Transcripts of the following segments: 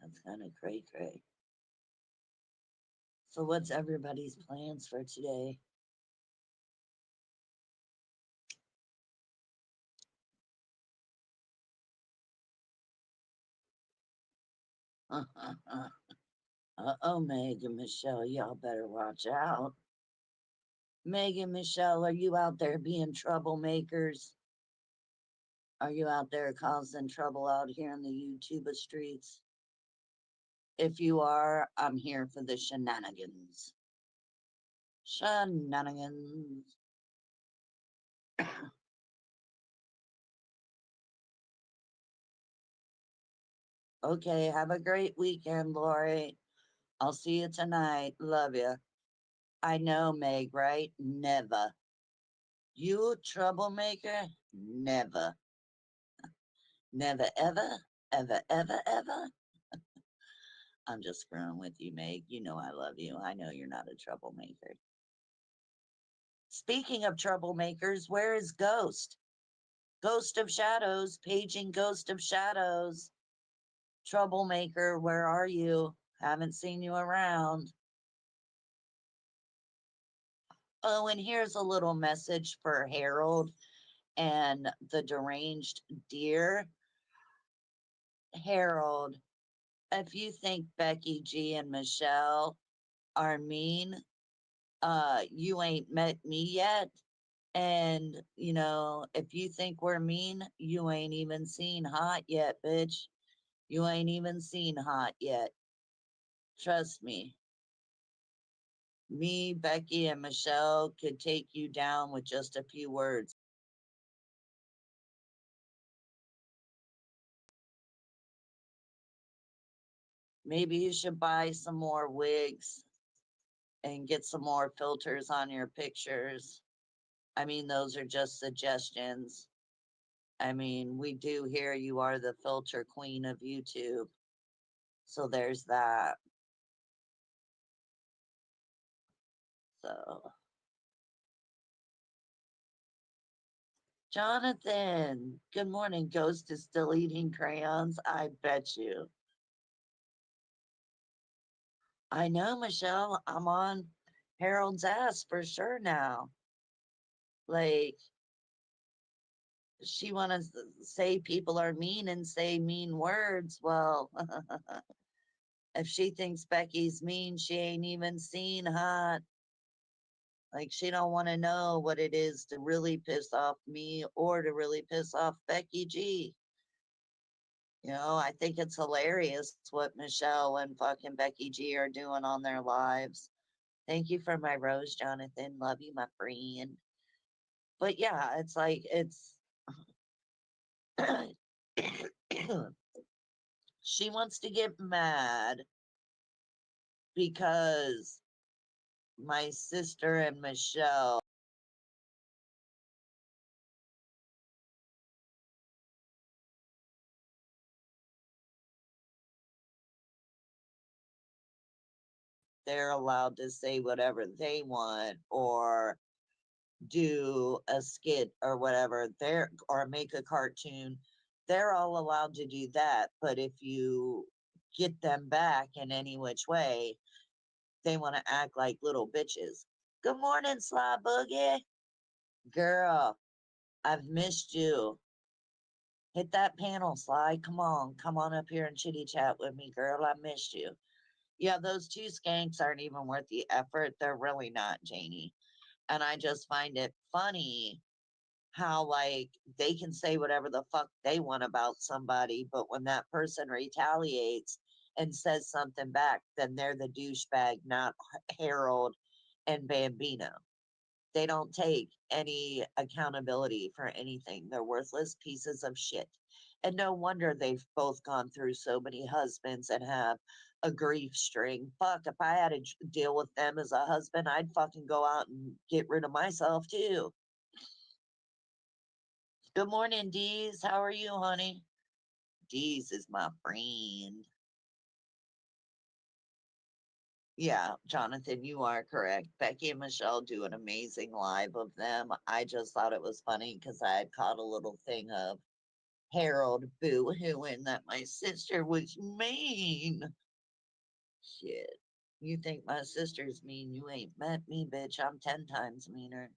That's kind of cray cray. So, what's everybody's plans for today? Uh-oh, Meg and Michelle, y'all better watch out. Meg and Michelle, are you out there being troublemakers? Are you out there causing trouble out here in the YouTube streets? If you are, I'm here for the shenanigans. Shenanigans. Okay, have a great weekend, Lori. I'll see you tonight. Love you. I know, Meg, right? Never. You troublemaker? Never. Never, ever, ever, ever, ever. I'm just screwing with you, Meg. You know I love you. I know you're not a troublemaker. Speaking of troublemakers, where is Ghost? Ghost of Shadows, paging Ghost of Shadows. Troublemaker, where are you? Haven't seen you around. Oh, and here's a little message for Harold and the deranged deer. Harold, if you think Becky G and Michelle are mean, you ain't met me yet. And, if you think we're mean, you ain't even seen hot yet, bitch. You ain't even seen hot yet. Trust me. Me, Becky, and Michelle could take you down with just a few words. Maybe you should buy some more wigs and get some more filters on your pictures. I mean, those are just suggestions. I mean, we do hear you are the filter queen of YouTube. So there's that. So, Jonathan, good morning. Ghost is still eating crayons. I bet you. I know, Michelle. I'm on Harold's ass for sure now. Like, she want to say people are mean and say mean words. Well, if she thinks Becky's mean, she ain't even seen hot. Like, she don't want to know what it is to really piss off me or to really piss off Becky G. I think it's hilarious what Michelle and fucking Becky G are doing on their lives. Thank you for my rose, Jonathan. Love you, my friend. But yeah, it's like she wants to get mad because my sister and Michelle, they're allowed to say whatever they want or do a skit or whatever, they're or make a cartoon. They're all allowed to do that. But if you get them back in any which way, they want to act like little bitches. Good morning, Sly Boogie. Girl, I've missed you. Hit that panel, Sly. Come on. Come on up here and chitty chat with me, girl. I missed you. Yeah, those two skanks aren't even worth the effort. They're really not, Janie. And I just find it funny how, like, they can say whatever the fuck they want about somebody, but when that person retaliates and says something back, then they're the douchebag, not Harold and Bambino. They don't take any accountability for anything. They're worthless pieces of shit. And no wonder they've both gone through so many husbands and have a grief string. Fuck, if I had to deal with them as a husband, I'd fucking go out and get rid of myself too. Good morning, Deez. How are you, honey? Deez is my friend. Yeah, Jonathan, you are correct. Becky and Michelle do an amazing live of them. I just thought it was funny because I had caught a little thing of Harold boo-hooing that my sister was mean. Shit. You think my sister's mean? You ain't met me, bitch. I'm 10 times meaner.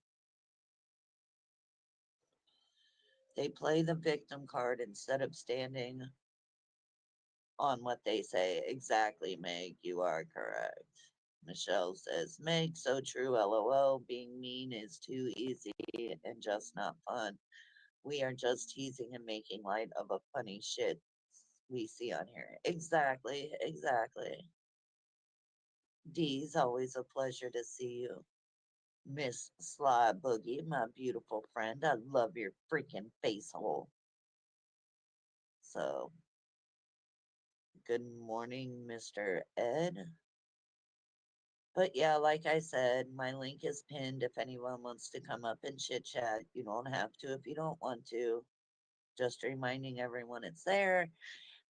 They play the victim card instead of standing on what they say. Exactly, Meg. You are correct. Michelle says, Meg, so true, lol. Being mean is too easy and just not fun. We are just teasing and making light of a funny shit we see on here. Exactly, exactly. Dee's always a pleasure to see you. Miss Sly Boogie, my beautiful friend. I love your freaking face hole. So, good morning, Mr. Ed. But yeah, like I said, my link is pinned if anyone wants to come up and chit chat. You don't have to if you don't want to. Just reminding everyone it's there.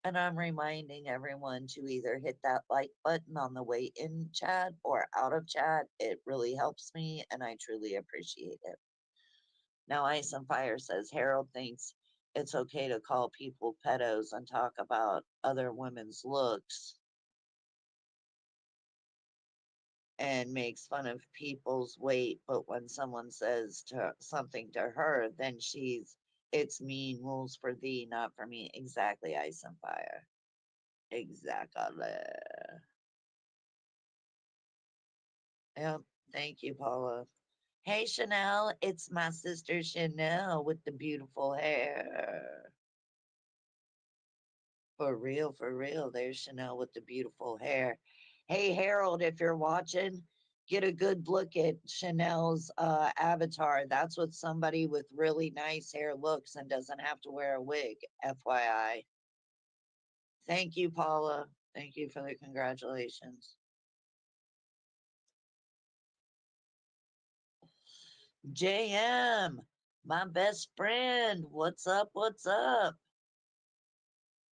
And I'm reminding everyone to either hit that like button on the way in chat or out of chat. It really helps me and I truly appreciate it. Now, Ice and Fire says Harold thinks it's okay to call people pedos and talk about other women's looks and makes fun of people's weight. But when someone says something to her, then it's mean rules for thee, not for me. Exactly, Ice and Fire. Exactly. Yep. Thank you, Paula. Hey, Chanel. It's my sister Chanel with the beautiful hair. For real. There's Chanel with the beautiful hair. Hey, Harold, if you're watching, get a good look at Chanel's avatar. That's what somebody with really nice hair looks and doesn't have to wear a wig, FYI. Thank you, Paula. Thank you for the congratulations. JM, my best friend. What's up? What's up?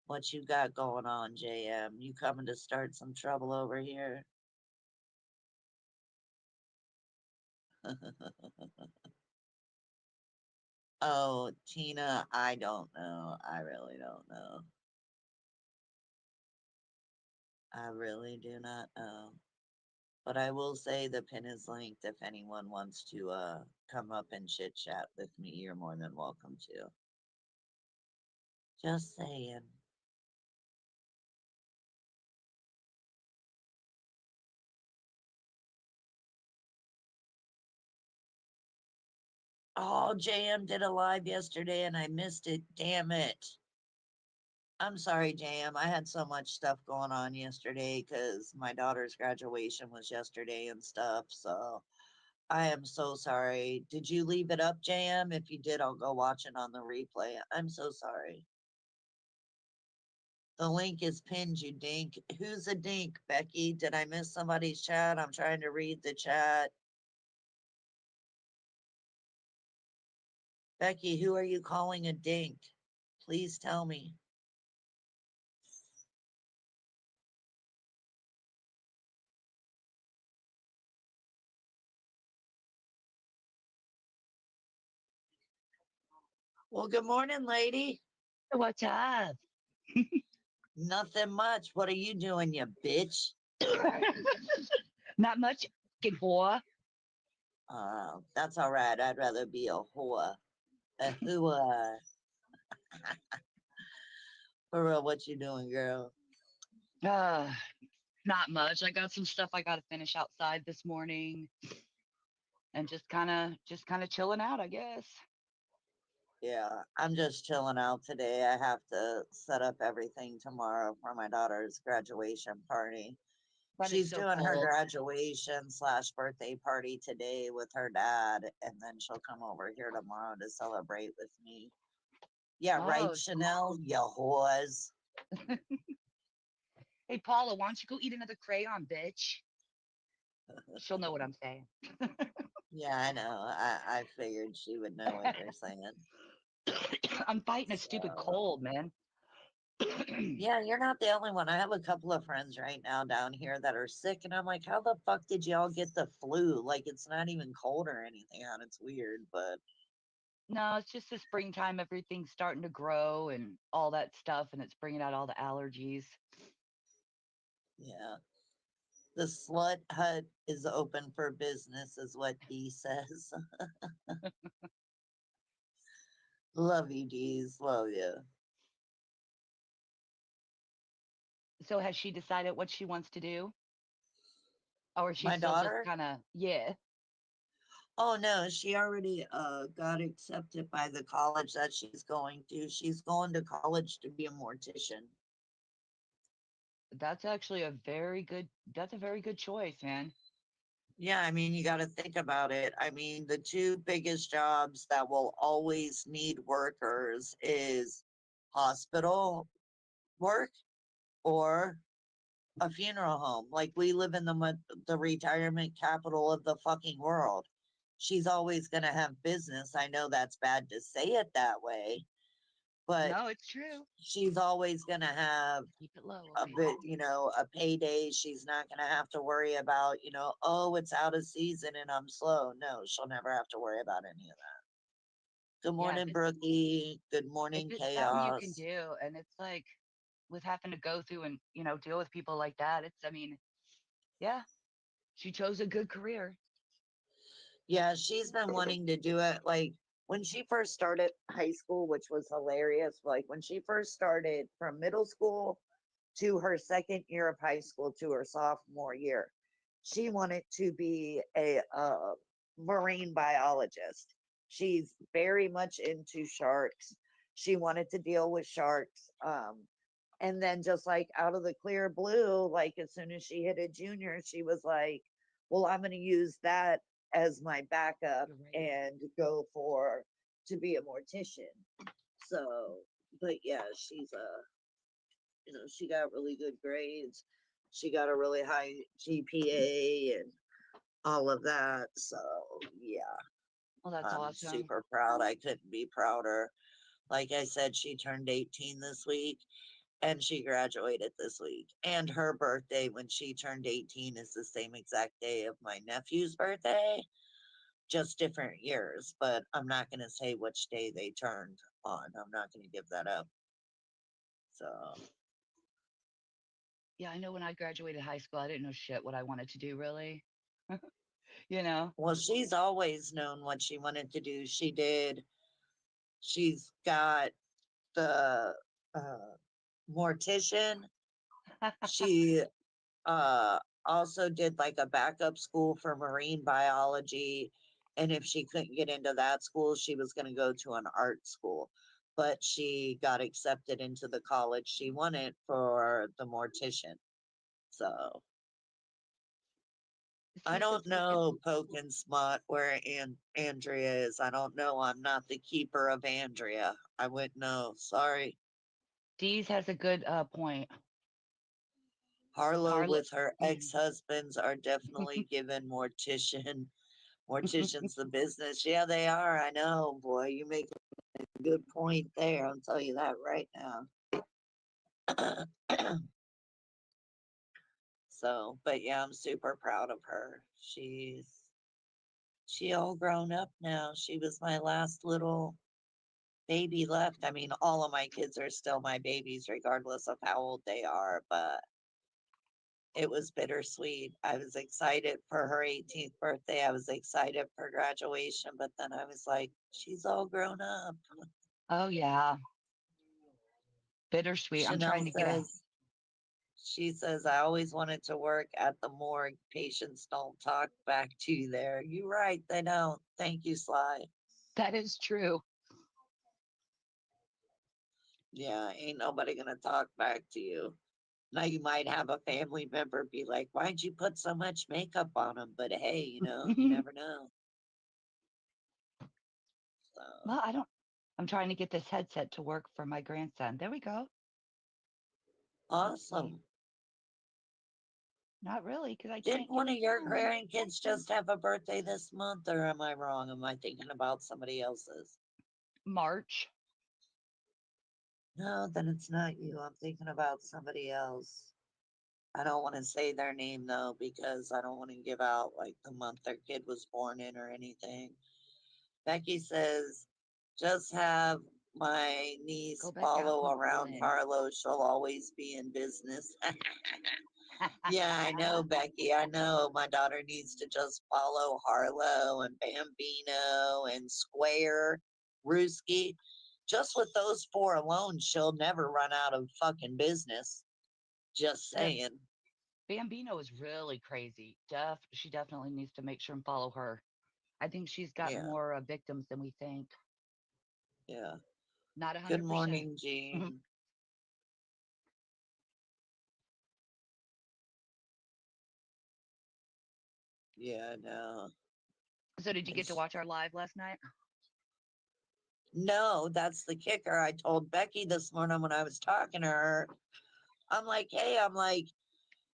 What you got going on, JM? You coming to start some trouble over here? Oh, Tina, I don't know. I really don't know. I really do not know. But I will say the pin is linked if anyone wants to come up and chit chat with me. You're more than welcome to. Just saying. Oh, JM did a live yesterday and I missed it. Damn it. I'm sorry, JM. I had so much stuff going on yesterday because my daughter's graduation was yesterday and stuff. So I am so sorry. Did you leave it up, JM? If you did, I'll go watch it on the replay. I'm so sorry. The link is pinned, you dink. Who's a dink, Becky? Did I miss somebody's chat? I'm trying to read the chat. Becky, who are you calling a dink? Please tell me. Well, good morning, lady. What's up? Nothing much. What are you doing, you bitch? Not much, fucking whore. That's all right. I'd rather be a whore. A whore. For real, what you doing, girl? Uh, Not much. I got some stuff I got to finish outside this morning, and just kind of chilling out, I guess. Yeah, I'm just chilling out today. I have to set up everything tomorrow for my daughter's graduation party. But it's She's so doing her cold. graduation slash birthday party today with her dad, and then she'll come over here tomorrow to celebrate with me. Yeah, right, Oh, Chanel, you whores. hey Paula, why don't you go eat another crayon, bitch? She'll know what I'm saying. Yeah, I know. I figured she would know what you're saying. I'm fighting a stupid So, cold, man. yeah, you're not the only one. I have a couple of friends right now down here that are sick, and I'm like, how the fuck did y'all get the flu? Like, it's not even cold or anything out. It's weird, but No, it's just the springtime. Everything's starting to grow and all that stuff, and it's bringing out all the allergies. Yeah. The slut hut is open for business, is what Dee says. Love you, Dees. Love you. So, has she decided what she wants to do, or is she My still just daughter? kind of, yeah? Oh no, she already got accepted by the college that she's going to. She's going to college to be a mortician. That's actually a very good. That's a very good choice, man. Yeah, I mean, you got to think about it. I mean, the two biggest jobs that will always need workers is hospital work or a funeral home. Like we live in the retirement capital of the fucking world. She's always going to have business. I know that's bad to say it that way, but No, it's true. she's always going to have Keep it low, a okay? bit, a payday. She's not going to have to worry about, oh, it's out of season and I'm slow. No, she'll never have to worry about any of that. Good Yeah, morning, Brookie. Good if morning, it's something you can Chaos. do, and it's like with having to go through and deal with people like that, it's. I mean, yeah, she chose a good career. Yeah, she's been wanting to do it. Like when she first started high school, which was hilarious. Like when she first started from middle school to her second year of high school to her sophomore year, she wanted to be a marine biologist. She's very much into sharks. She wanted to deal with sharks. And then just like out of the clear blue, like as soon as she hit a junior, she was like, well, I'm going to use that as my backup You're right. and go for to be a mortician. So, but yeah, she's she got really good grades. She got a really high GPA and all of that. So, yeah, Well, that's I'm awesome. super proud. I couldn't be prouder. Like I said, she turned 18 this week and she graduated this week. And her birthday, when she turned 18, is the same exact day of my nephew's birthday, just different years. But I'm not going to say which day they turned on. I'm not going to give that up. So, Yeah, I know when I graduated high school, I didn't know shit what I wanted to do really. you know. well, she's always known what she wanted to do. She's got the mortician. She also did like a backup school for marine biology. And if she couldn't get into that school, she was going to go to an art school. But she got accepted into the college she wanted for the mortician. So I See, don't since we can, know, Poke and Smut, where Andrea is. I don't know. I'm not the keeper of Andrea. I wouldn't know. Sorry. Dee's has a good point. Harlow Harlow. with her ex-husbands are definitely giving morticians the business. Yeah, they are. I know, boy. You make a good point there. I'll tell you that right now. So, but yeah, I'm super proud of her. She all grown up now. She was my last little baby left. I mean, all of my kids are still my babies, regardless of how old they are, but it was bittersweet. I was excited for her 18th birthday. I was excited for graduation, but then I was like, she's all grown up. Oh yeah, bittersweet. I'm Chanel trying to get a. says, I always wanted to work at the morgue. Patients don't talk back to you there. You're right, they don't. Thank you, Sly. That is true. Yeah, ain't nobody gonna talk back to you. Now you might have a family member be like, why'd you put so much makeup on them? But hey, you never know. So Well, I don't. I'm trying to get this headset to work for my grandson. There we go. Let's see. awesome. Not really, because I Didn't can't get one of his your phone. grandkids just have a birthday this month, or am I wrong? Am I thinking about somebody else's? March. No, then it's not you. I'm thinking about somebody else. I don't want to say their name though, because I don't want to give out like the month their kid was born in or anything. Becky says Just have my niece Go back out follow and around play. Harlow. She'll always be in business. Yeah, I know, Becky. I know my daughter needs to just follow Harlow and Bambino and Square, Rooski. Just with those four alone, she'll never run out of fucking business. Just Yep. saying. Bambino is really crazy. She definitely needs to make sure and follow her. I think she's got Yeah, more victims than we think. yeah. Not Good 100%. morning, Jean. Yeah, no. So, did you get to It's, watch our live last night? no, that's the kicker. I told Becky this morning when I was talking to her, I'm like, hey, I'm like,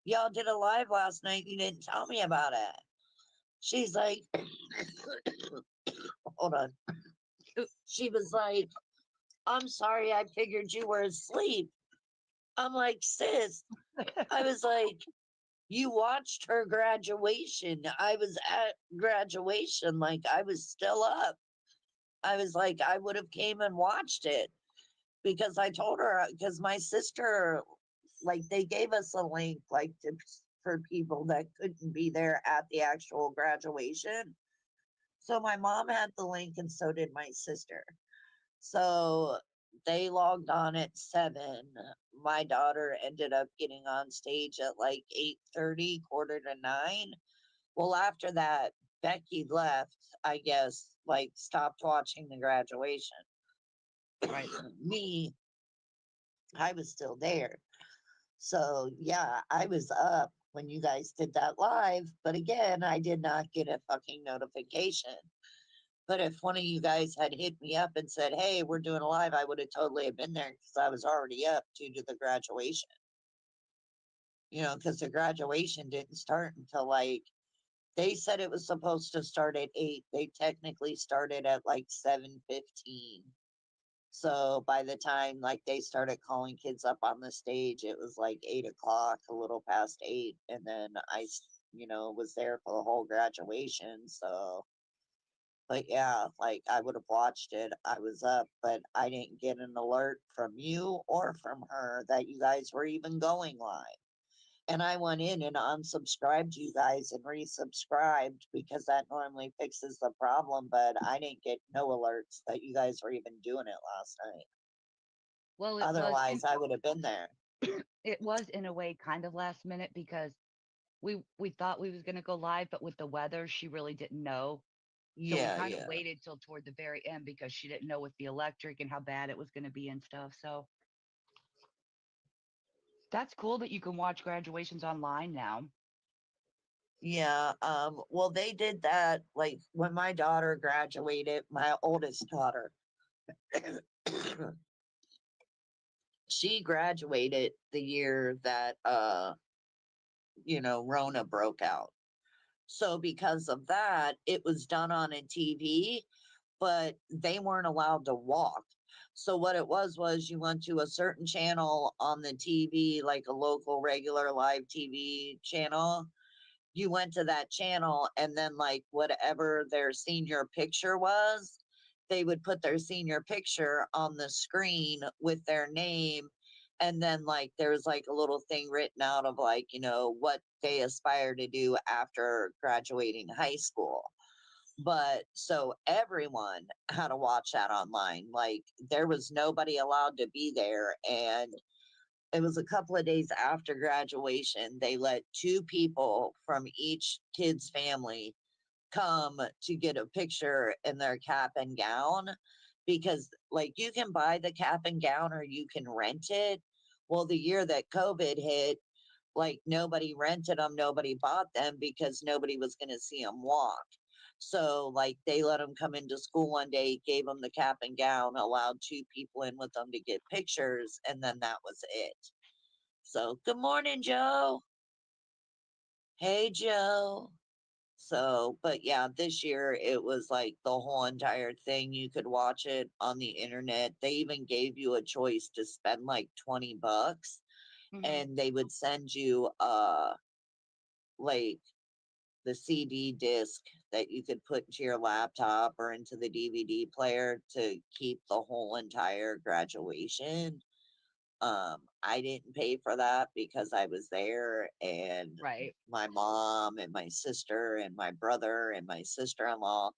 y'all did a live last night. You didn't tell me about it. She's like, hold on. Ooh. She was like, I'm sorry, I figured you were asleep. I'm like, sis, I was like, you watched her graduation. I was at graduation, like I was still up. I was like, I would have came and watched it because I told her because my sister, like, they gave us a link, like, to for people that couldn't be there at the actual graduation. So my mom had the link, and so did my sister. So they logged on at 7. My daughter ended up getting on stage at like 8:30, quarter to 9. Well, after that, Becky left, I guess, like stopped watching the graduation. Right. Me, I was still there. So yeah, I was up when you guys did that live, but again, I did not get a fucking notification. But if one of you guys had hit me up and said, "Hey, we're doing a live," I would have totally have been there because I was already up due to the graduation. Because the graduation didn't start until like they said it was supposed to start at 8. They technically started at like 7:15. So by the time like they started calling kids up on the stage, it was like 8 o'clock, a little past 8, and then was there for the whole graduation. So but yeah, like I would have watched it. I was up, but I didn't get an alert from you or from her that you guys were even going live. And I went in and unsubscribed you guys and resubscribed because that normally fixes the problem, but I didn't get no alerts that you guys were even doing it last night. Well, Otherwise, I would have been there. it was in a way kind of last minute because we thought we was gonna go live, but with the weather, she really didn't know. So we Yeah, kind of yeah. waited till toward the very end because she didn't know with the electric and how bad it was going to be and stuff. So that's cool that you can watch graduations online now. Yeah, well they did that like when my daughter graduated, my oldest daughter. She graduated the year that Rona broke out. So because of that, it was done on a TV, but they weren't allowed to walk. So what it was you went to a certain channel on the TV, like a local regular live TV channel. You went to that channel, and then like whatever their senior picture was, they would put their senior picture on the screen with their name, and then like there's like a little thing written out of like what they aspire to do after graduating high school. But so everyone had to watch that online, like there was nobody allowed to be there. And it was a couple of days after graduation, they let two people from each kid's family come to get a picture in their cap and gown, because like you can buy the cap and gown or you can rent it. Well, the year that COVID hit, like nobody rented them, nobody bought them because nobody was going to see them walk. So like they let them come into school one day, gave them the cap and gown, allowed two people in with them to get pictures, and then that was it. So, good morning, Joe. Hey, Joe. So, but yeah, this year it was like the whole entire thing. You could watch it on the internet. They even gave you a choice to spend like $20 Hmm. and they would send you like the CD disc that you could put into your laptop or into the DVD player to keep the whole entire graduation. I didn't pay for that because I was there, and Right. my mom and my sister and my brother and my sister-in-law,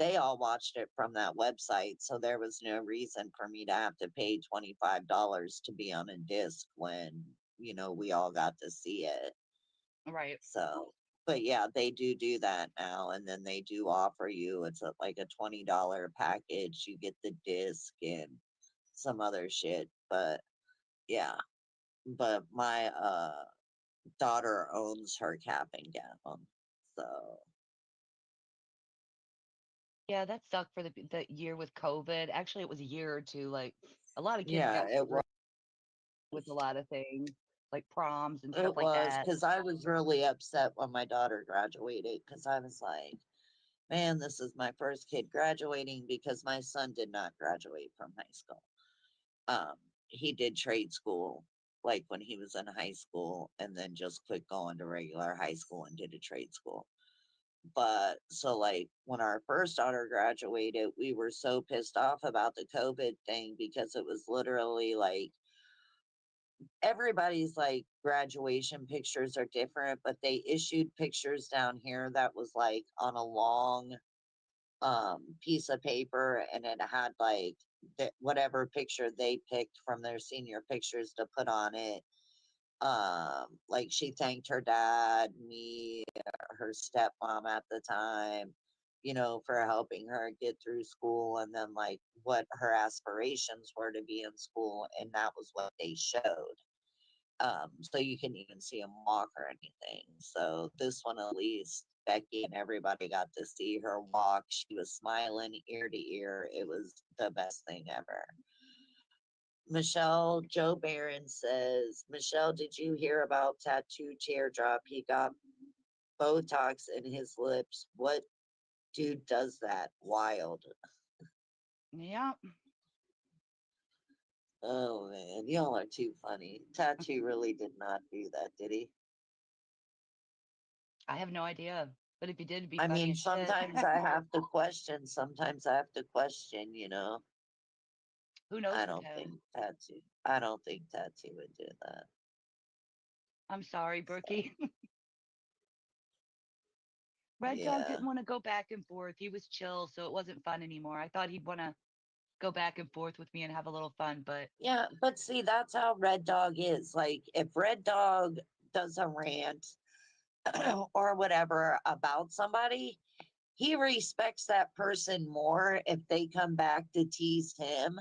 they all watched it from that website. So there was no reason for me to have to pay $25 to be on a disc when, we all got to see it. Right. So, but yeah, they do that now. And then they do offer you, it's like a $20 package. You get the disc and some other shit. But yeah, but my daughter owns her cap and gown. So Yeah, that sucked for the year with COVID. Actually, it was a year or two. Like a lot of kids yeah, got screwed with a lot of things, like proms and stuff it like was that. because I was really upset when my daughter graduated because I was like, man, this is my first kid graduating because my son did not graduate from high school. Um, he did trade school like when he was in high school and then just quit going to regular high school and did a trade school. But so like when our first daughter graduated, we were so pissed off about the COVID thing because it was literally like everybody's like graduation pictures are different, but they issued pictures down here that was like on a long piece of paper, and it had like whatever picture they picked from their senior pictures to put on it. Like she thanked her dad, me, her stepmom at the time, for helping her get through school, and then like what her aspirations were to be in school, and that was what they showed. So you can even see him walk or anything. So this one, at least Becky and everybody got to see her walk. She was smiling ear to ear. It was the best thing ever. Michelle, Joe Barron says, Michelle, did you hear about tattoo teardrop? He got Botox in his lips. What dude does that? Wild. Yeah, Oh man, y'all are too funny. Tattoo really did not do that, did he? I have no idea. But if you did, it'd be I funny mean, as shit. sometimes I have to question. Who knows I with don't him? think Tattoo, I don't think Tattoo would do that. I'm sorry, Brookie. Red Dog Yeah. didn't want to go back and forth. He was chill, so it wasn't fun anymore. I thought he'd want to go back and forth with me and have a little fun, but Yeah, but see, that's how Red Dog is. Like, if Red Dog does a rant or whatever about somebody, he respects that person more if they come back to tease him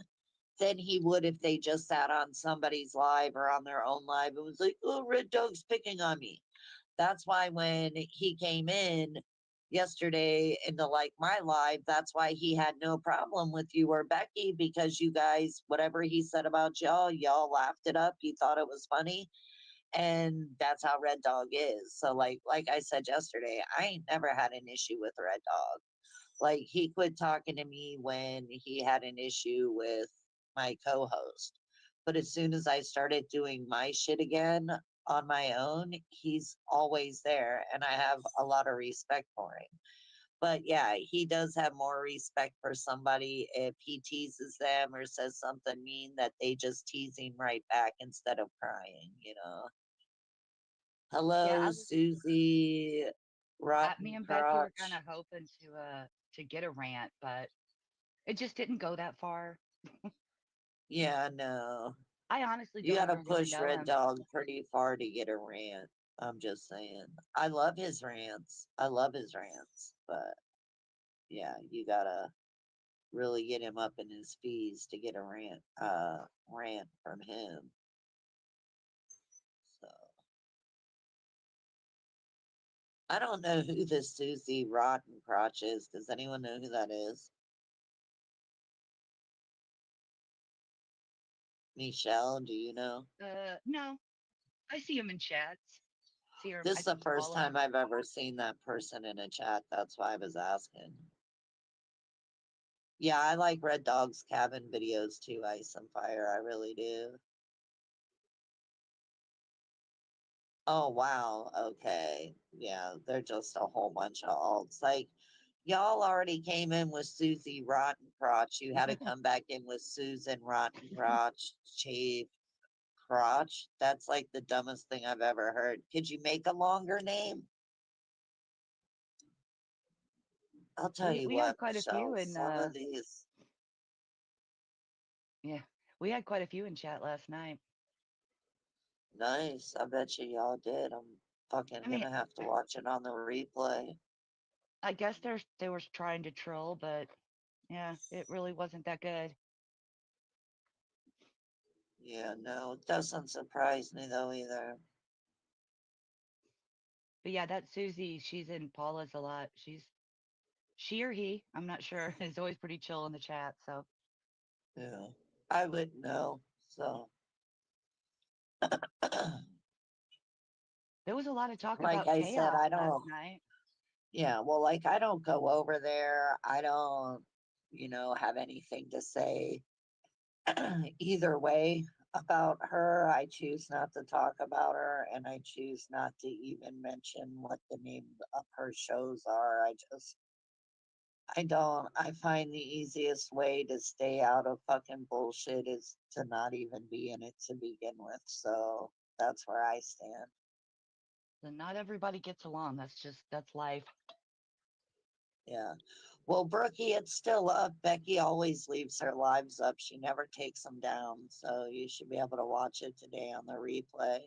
than he would if they just sat on somebody's live or on their own live and was like, oh, Red Dog's picking on me. That's why when he came in yesterday into like my live, that's why he had no problem with you or Becky, because you guys, whatever he said about y'all laughed it up. You thought it was funny. And that's how Red Dog is. So like I said yesterday, I ain't never had an issue with Red Dog. Like he quit talking to me when he had an issue with my co-host. But as soon as I started doing my shit again on my own, he's always there and I have a lot of respect for him. But yeah, he does have more respect for somebody if he teases them or says something mean that they just tease him right back instead of crying. yeah, Hello, Susie, me Rotten and Becky were kind Crotch. of hoping to get a rant, but it just didn't go that far. Yeah, no. I honestly You don't gotta even really push know Red him. Dog pretty far to get a rant. I'm just saying. I love his rants. I love his rants. But yeah, you gotta really get him up in his fees to get a rant from him. So I don't know who this Susie Rotten Crotch is. Does anyone know who that is? Michelle, do you know? No, I see him in chats. See him, This I is the first follow time him. I've ever seen that person in a chat. That's why I was asking. Yeah, I like Red Dog's cabin videos too, Ice and Fire. I really do. Oh, wow. Okay. Yeah, they're just a whole bunch of alts. Like, Y'all already came in with Susie Rotten Crotch. You had to come back in with Susan Rotten Crotch, Chief Crotch. That's like the dumbest thing I've ever heard. Could you make a longer name? I'll tell you We had what, quite a few Michelle, in some of these, yeah, we had quite a few in chat last night. nice. I bet you y'all did. I'm fucking I mean, gonna have to watch it on the replay. I guess they were trying to troll, but yeah, it really wasn't that good. Yeah, no, it doesn't surprise me though either. But yeah, that Susie, she's in Paula's a lot. She or he, I'm not sure, is always pretty chill in the chat. So Yeah, I wouldn't know. So, there was a lot of talk like about I said, chaos I last don't, night. yeah, well, like I don't go over there. I don't, have anything to say either way about her. I choose not to talk about her and I choose not to even mention what the name of her shows are. I don't. I find the easiest way to stay out of fucking bullshit is to not even be in it to begin with. So that's where I stand. So not everybody gets along. That's life. Yeah. Well, Brookie, it's still up. Becky always leaves her lives up. She never takes them down. So you should be able to watch it today on the replay.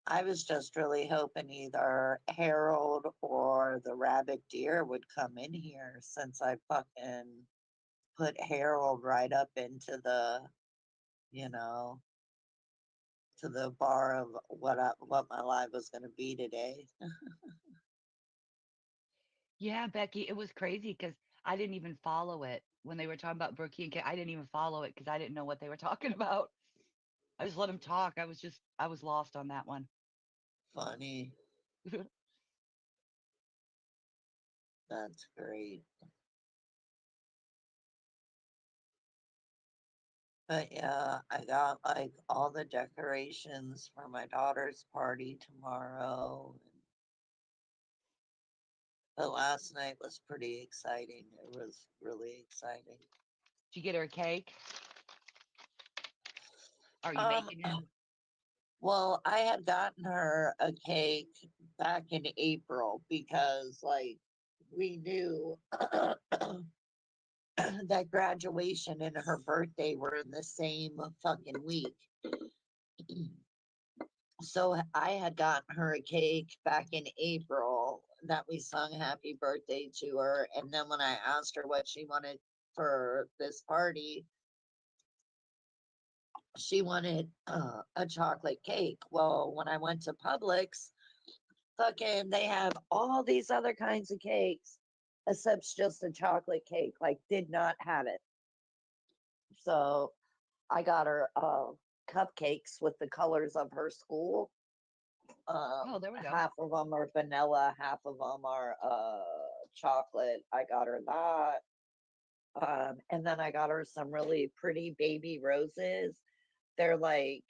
I was just really hoping either Harold or the rabbit deer would come in here since I fucking put Harold right up into you know, to the bar of what my life was going to be today. Yeah, Becky, it was crazy because I didn't even follow it when they were talking about Brookie and Kay. I didn't even follow it because I didn't know what they were talking about. I just let them talk. I was lost on that one. Funny. That's great. But yeah, I got like all the decorations for my daughter's party tomorrow. But last night was pretty exciting. It was really exciting. Did you get her a cake? Are you Um, making it? well, I had gotten her a cake back in April because like we knew that graduation and her birthday were in the same fucking week. So I had gotten her a cake back in April that we sung happy birthday to her. And then when I asked her what she wanted for this party, she wanted a chocolate cake. Well, when I went to Publix, fucking, they have all these other kinds of cakes, except just a chocolate cake. Like, did not have it. So I got her cupcakes with the colors of her school. Oh, there we go. Half of them are vanilla, half of them are chocolate. I got her that. And then I got her some really pretty baby roses. They're like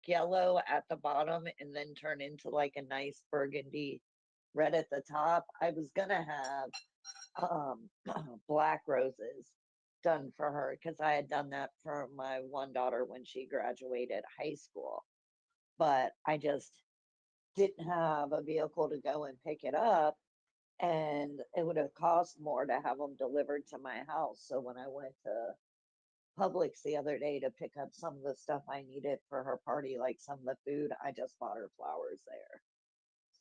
yellow at the bottom and then turn into like a nice burgundy red at the top. I was gonna have black roses done for her because I had done that for my one daughter when she graduated high school. But I just didn't have a vehicle to go and pick it up. And it would have cost more to have them delivered to my house. So when I went to Publix the other day to pick up some of the stuff I needed for her party, like some of the food, I just bought her flowers there.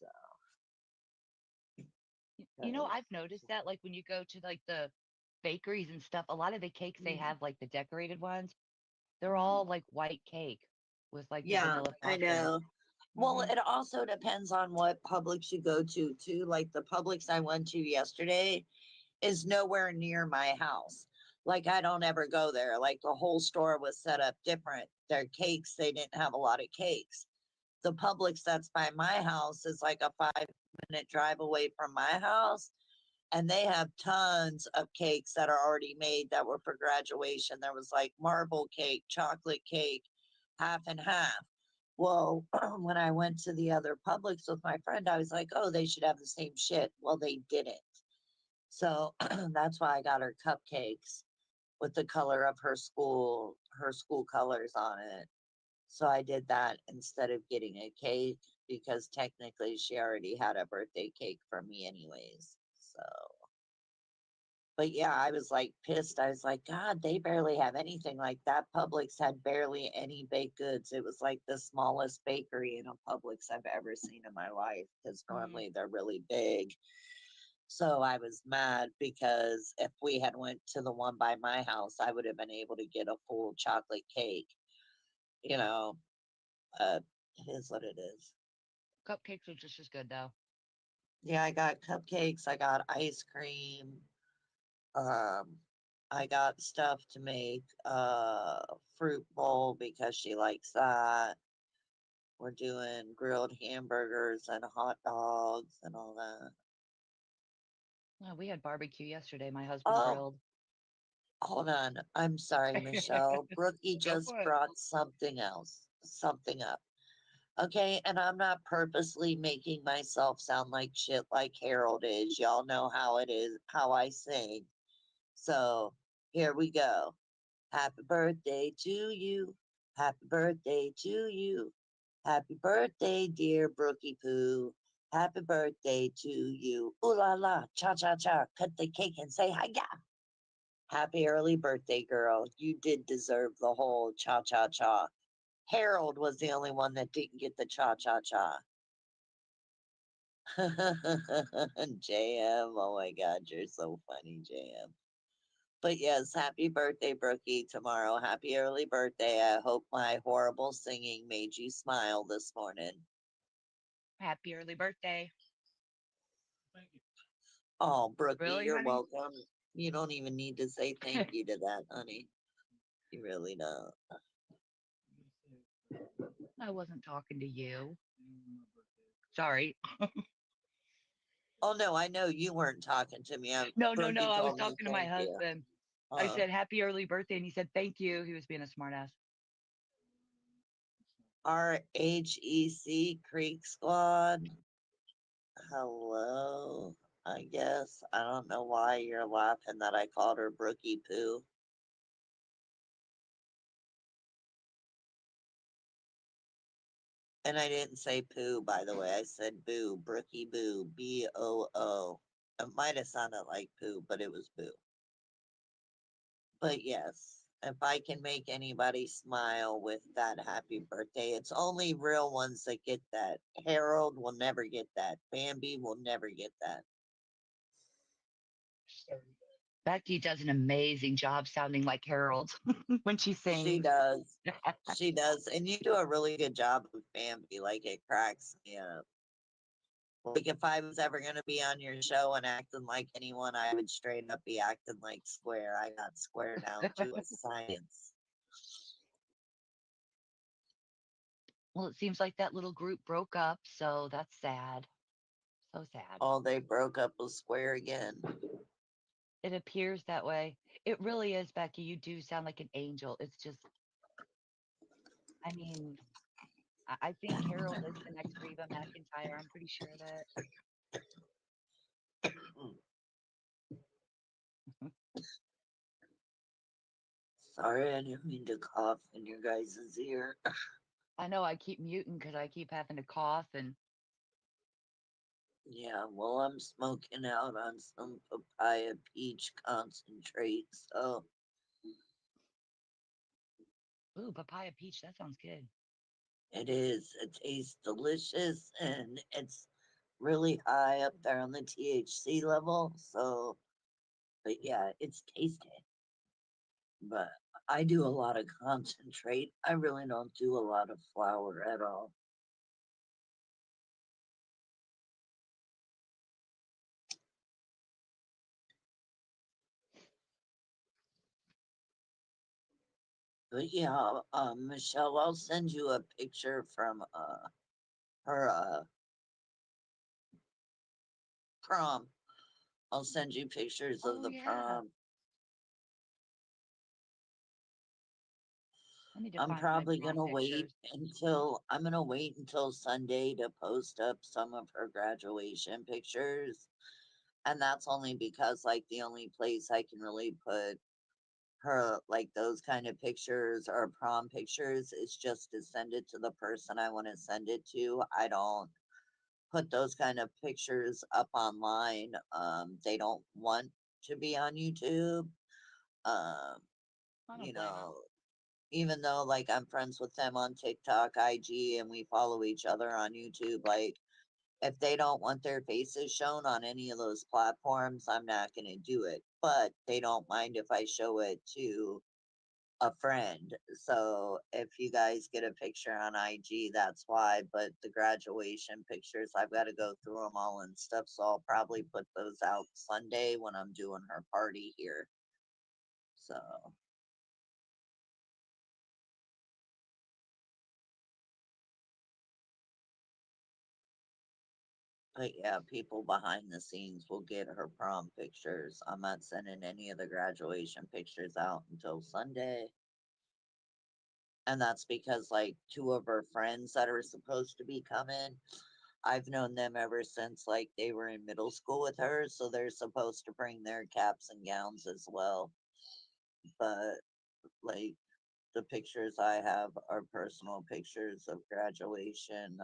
So, You know, 'cause- I've noticed that like when you go to like the bakeries and stuff, a lot of the cakes they Mhm. have, like the decorated ones, they're all like white cake with like the Yeah, vanilla I frosting. know. Well, Hmm. it also depends on what Publix you go to, too. Like the Publix I went to yesterday is nowhere near my house. Like I don't ever go there. Like the whole store was set up different. Their cakes, they didn't have a lot of cakes. The Publix that's by my house is like a 5-minute drive away from my house. And they have tons of cakes that are already made that were for graduation. There was like marble cake, chocolate cake, half and half. Well, when I went to the other Publix with my friend, I was like, oh, they should have the same shit. Well, they didn't. So that's why I got her cupcakes with the color of her school colors on it. So I did that instead of getting a cake because technically she already had a birthday cake for me anyways. So, but yeah, I was like pissed. I was like, God, they barely have anything like that. Publix had barely any baked goods. It was like the smallest bakery in a Publix I've ever seen in my life because Mm. normally they're really big. So I was mad because if we had went to the one by my house, I would have been able to get a full chocolate cake. You know, uh, it is what it is. Cupcakes are just as good though. Yeah, I got cupcakes, I got ice cream, um, I got stuff to make fruit bowl because she likes that. We're doing grilled hamburgers and hot dogs and all that. Oh, we had barbecue yesterday. My husband Oh, grilled. hold on. I'm sorry, Michelle. Brookie Go just for it. brought something else, something up. Okay, and I'm not purposely making myself sound like shit like Harold is. Y'all know how it is, how I sing. So here we go. Happy birthday to you. Happy birthday to you. Happy birthday, dear Brookie Poo. Happy birthday to you. Ooh la la, cha cha cha. Cut the cake and say hi ya. Happy early birthday, girl. You did deserve the whole cha cha cha. Harold was the only one that didn't get the cha cha cha. JM, oh my God, you're so funny, JM. But yes, happy birthday, Brookie, tomorrow. Happy early birthday. I hope my horrible singing made you smile this morning. Happy early birthday. Oh, Brookie, Really, you're honey? welcome. You don't even need to say thank you to that, honey. You really don't. I wasn't talking to you. Sorry. Oh no, I know you weren't talking to me. No, no, no. Brookie I was told me talking to my thank you. husband. I Uh, said happy early birthday, and he said thank you. He was being a smartass. RHEC Creek Squad. Hello. I guess. I don't know why you're laughing that I called her Brookie Poo. And I didn't say poo, by the way. I said boo, Brookie Boo, BOO. It might have sounded like poo, but it was boo. But yes, if I can make anybody smile with that happy birthday, it's only real ones that get that. Harold will never get that. Bambi will never get that. Becky does an amazing job sounding like Harold when she She sings. does. She does. And you do a really good job with Bambi. Like it cracks me up. Like if I was ever gonna be on your show and acting like anyone, I would straight up be acting like Square. I got Square down to a science. Well, it seems like that little group broke up, so that's sad. So sad. Oh, they broke up with Square again. It appears that way. It really is, Becky. You do sound like an angel. It's just, I mean, I think Harold is the next Reba McIntyre. I'm pretty sure of it. Sorry, I didn't mean to cough in your guys' ear. I know I keep muting because I keep having to cough and Yeah, well, I'm smoking out on some papaya peach concentrate, so ooh, papaya peach. That sounds good. it is. It tastes delicious and it's really high up there on the THC level. So, but yeah, it's tasty. But I do a lot of concentrate. I really don't do a lot of flour at all. But yeah, Michelle, I'll send you a picture from her prom. I'll send you pictures of Oh the yeah. prom. I need to I'm find my probably prom gonna wait pictures. until I'm gonna wait until Sunday to post up some of her graduation pictures. And that's only because like the only place I can really put her like those kind of pictures or prom pictures is just to send it to the person I want to send it to. I don't put those kind of pictures up online. They don't want to be on YouTube. Um, I don't you blame them. know, even though like I'm friends with them on TikTok, IG, and we follow each other on YouTube, like if they don't want their faces shown on any of those platforms, I'm not going to do it. But they don't mind if I show it to a friend. So if you guys get a picture on IG, that's why. But the graduation pictures, I've got to go through them all and stuff. So I'll probably put those out Sunday when I'm doing her party here. So, but yeah, people behind the scenes will get her prom pictures. I'm not sending any of the graduation pictures out until Sunday. And that's because like two of her friends that are supposed to be coming, I've known them ever since like they were in middle school with her, so they're supposed to bring their caps and gowns as well. But like the pictures I have are personal pictures of graduation.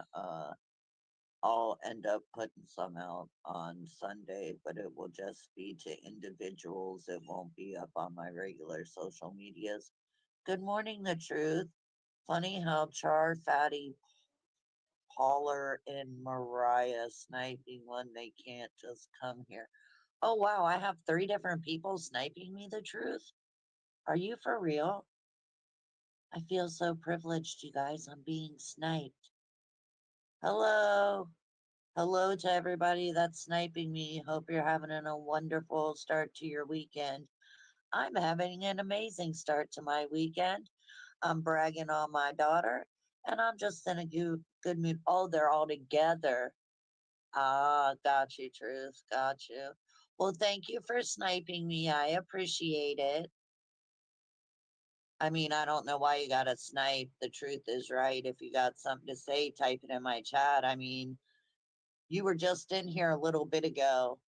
I'll end up putting some out on Sunday, but it will just be to individuals. It won't be up on my regular social medias. Good morning, the truth. Funny how Char, Fatty, Paula, and Mariah sniping when they can't just come here. Oh wow, I have three different people sniping me the truth. Are you for real? I feel so privileged, you guys. I'm being sniped. Hello. Hello to everybody that's sniping me. Hope you're having a wonderful start to your weekend. I'm having an amazing start to my weekend. I'm bragging on my daughter, and I'm just in a good mood. Oh, they're all together. Ah, got you, Truth. Got you. Well, thank you for sniping me. I appreciate it. I mean, I don't know why you got to snipe. The truth is right. If you got something to say, type it in my chat. I mean, you were just in here a little bit ago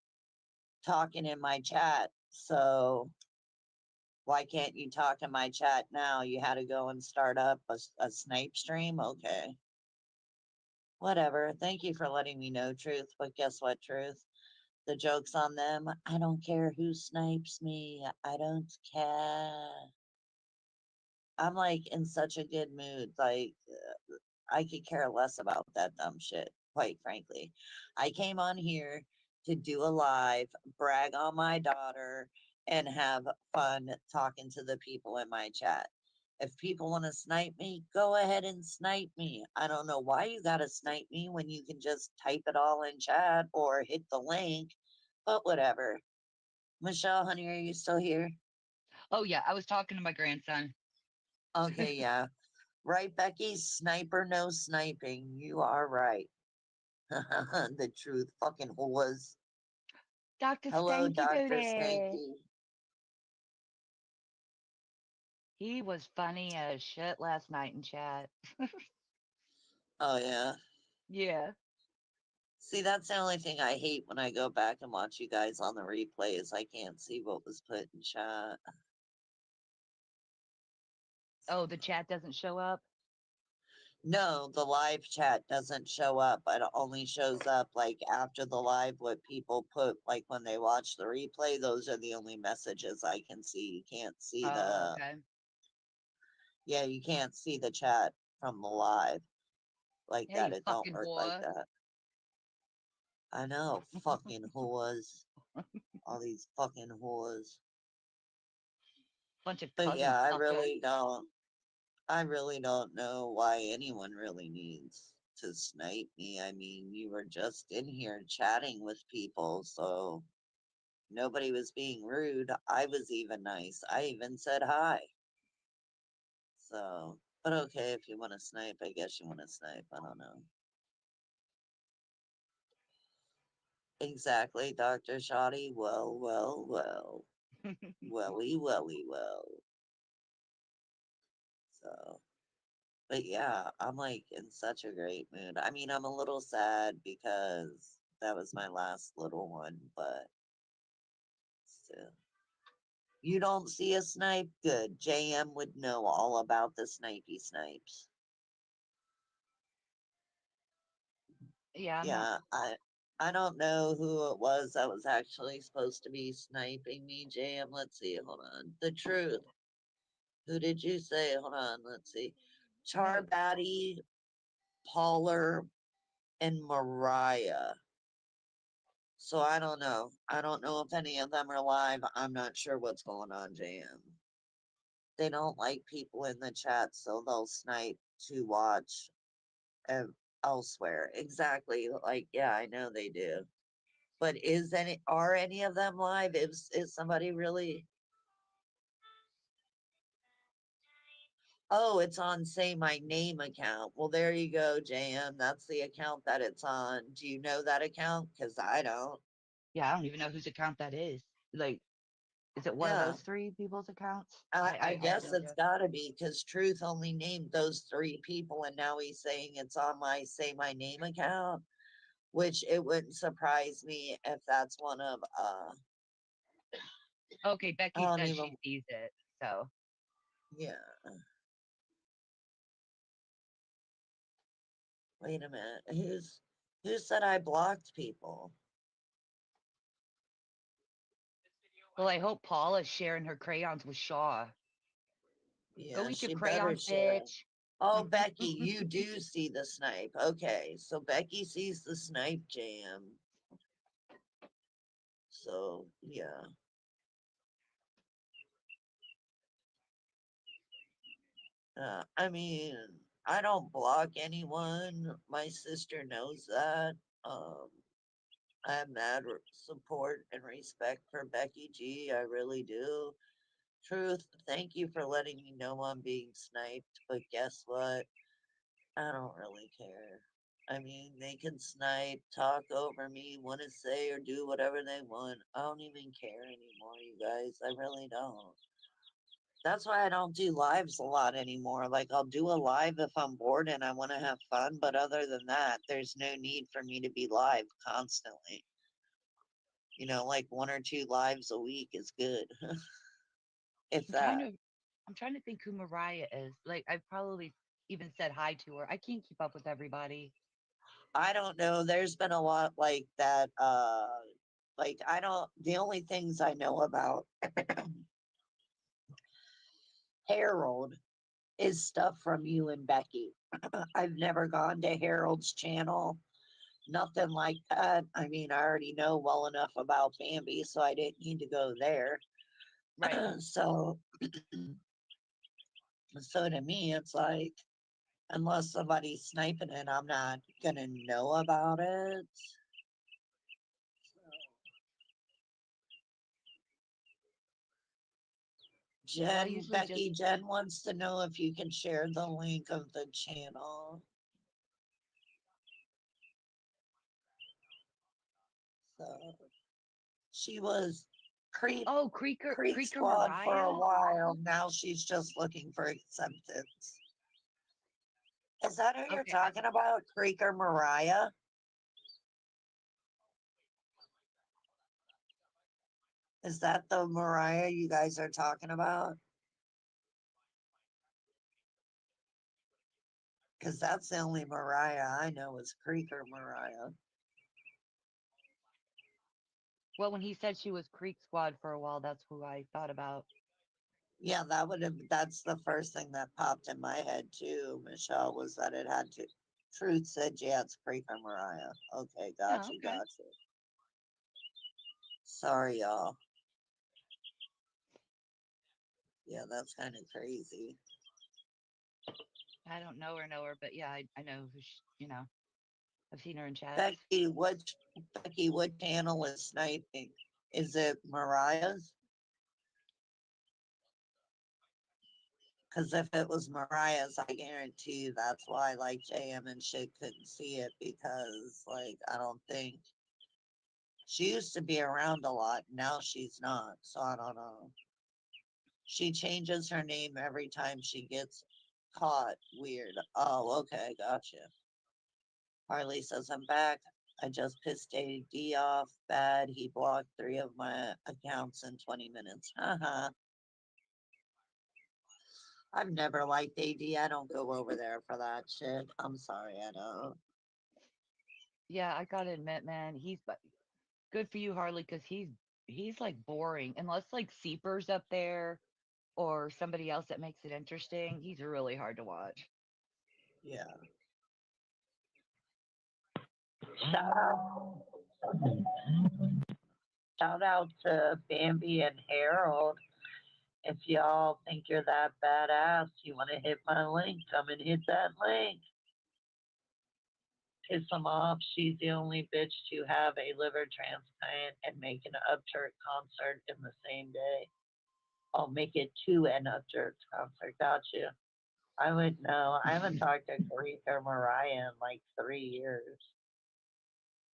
talking in my chat. So why can't you talk in my chat now? You had to go and start up a snipe stream? Okay. Whatever. Thank you for letting me know, Truth. But guess what, Truth? The joke's on them. I don't care who snipes me. I don't care. I'm like in such a good mood. Like, I could care less about that dumb shit, quite frankly. I came on here to do a live, brag on my daughter, and have fun talking to the people in my chat. If people want to snipe me, go ahead and snipe me. I don't know why you got to snipe me when you can just type it all in chat or hit the link, but whatever. Michelle, honey, are you still here? Oh yeah, I was talking to my grandson. Okay, yeah. Right, Becky? Sniper, no sniping. You are right. The truth fucking was. Dr. Hello, Stanky Dr. Booty. Stanky. He was funny as shit last night in chat. Oh, yeah. Yeah. See, that's the only thing I hate when I go back and watch you guys on the replays. I can't see what was put in chat. Oh, the chat doesn't show up? No, the live chat doesn't show up. It only shows up like after the live, what people put, like when they watch the replay. Those are the only messages I can see. You can't see Oh, the, okay. yeah, you can't see the chat from the live like Yeah, that. you It don't fucking work like whore. that. I know, fucking whores. All these fucking whores. Bunch of But cousin yeah, fuckers. I really don't know why anyone really needs to snipe me. I mean, you were just in here chatting with people, so nobody was being rude. I was even nice. I even said hi. So, but okay, if you want to snipe, I guess you want to snipe. I don't know. Exactly, Dr. Shoddy. Well, well, well. Welly, welly, well. So. But yeah, I'm like in such a great mood. I mean, I'm a little sad because that was my last little one, but still. You don't see a snipe? Good. JM would know all about the snipey snipes. Yeah, I'm not. Yeah, I don't know who it was that was actually supposed to be sniping me, JM. Let's see, hold on. The truth. Who did you say? Hold on, let's see. No. Charbaddy, Pauler, and Mariah. So I don't know. I don't know if any of them are live. I'm not sure what's going on, JM. They don't like people in the chat, so they'll snipe to watch elsewhere. Exactly. Like, yeah, I know they do. But are any of them live? Is somebody really? Oh, it's on Say My Name account. Well, there you go, JM. That's the account that it's on. Do you know that account? Because I don't. Yeah, I don't even know whose account that is. Like, is it one of Yeah, those three people's accounts? I I have guess no it's idea. gotta be because Truth only named those three people, and now he's saying it's on my Say My Name account, which it wouldn't surprise me if that's one of Okay, I Becky don't says even she sees it. So, yeah. Wait a minute. Who said I blocked people? well, I hope Paula's sharing her crayons with Shaw. Go Yeah, eat your she better crayons, share. bitch. Oh, Becky, you do see the snipe. Okay, so Becky sees the snipe jam. So, yeah. I mean, I don't block anyone. My sister knows that. Um, I have mad support and respect for Becky G. I really do. Truth, thank you for letting me know I'm being sniped, but guess what? I don't really care. I mean, they can snipe, talk over me, want to say or do whatever they want. I don't even care anymore, you guys. I really don't. That's why I don't do lives a lot anymore. Like, I'll do a live if I'm bored and I want to have fun, but other than that, there's no need for me to be live constantly. Like one or two lives a week is good, if I'm trying that. to I'm trying to think who Mariah is. Like I've probably even said hi to her. I can't keep up with everybody. I don't know. There's been a lot like that. Like, I don't, the only things I know about Harold is stuff from you and Becky. I've never gone to Harold's channel, nothing like that. I mean, I already know well enough about Bambi, so I didn't need to go there. Right. so, so to me, it's like, unless somebody's sniping it, I'm not gonna know about it. Well, I Jen, usually just Becky, Jen wants to know if you can share the link of the channel. So she was creep Oh, Creek Creeker Squad for a Mariah. while. Now she's just looking for acceptance. Is that who you're Okay, talking about? Creeker Mariah? Is that the Mariah you guys are talking about? Because that's the only Mariah I know is Creeker Mariah. well, when he said she was Creek Squad for a while, that's who I thought about. Yeah, that's the first thing that popped in my head too, Michelle, was that it had to. Truth said, yeah, it's Creeker Mariah. Okay, Oh, gotcha, okay. gotcha. Sorry, y'all. Yeah, that's kind of crazy. I don't know her, but yeah, I know who I've seen her in chats. Becky, what channel is sniping? Is it Mariah's? Because if it was Mariah's, I guarantee you that's why like JM and shit couldn't see it because like I don't think she used to be around a lot. Now she's not. So I don't know. She changes her name every time she gets. caught weird. Oh, okay, gotcha. Harley says I'm back. I just pissed AD off bad. He blocked 3 of my accounts in 20 minutes. Haha. I've never liked AD. I don't go over there for that shit. I'm sorry, I don't. Yeah, I gotta admit, man, good for you, Harley, because he's like boring. Unless like Seeper's up there or somebody else that makes it interesting, he's really hard to watch. Yeah. Shout out, shout out to Bambi and Harold. If y'all think you're that badass, you want to hit my link, come and hit that link. Piss them off. She's the only bitch to have a liver transplant and make an Upchurch concert in the same day. I'll make it to an Upchurch concert. Got you. I would know. I haven't talked to Aretha or Mariah in like 3 years.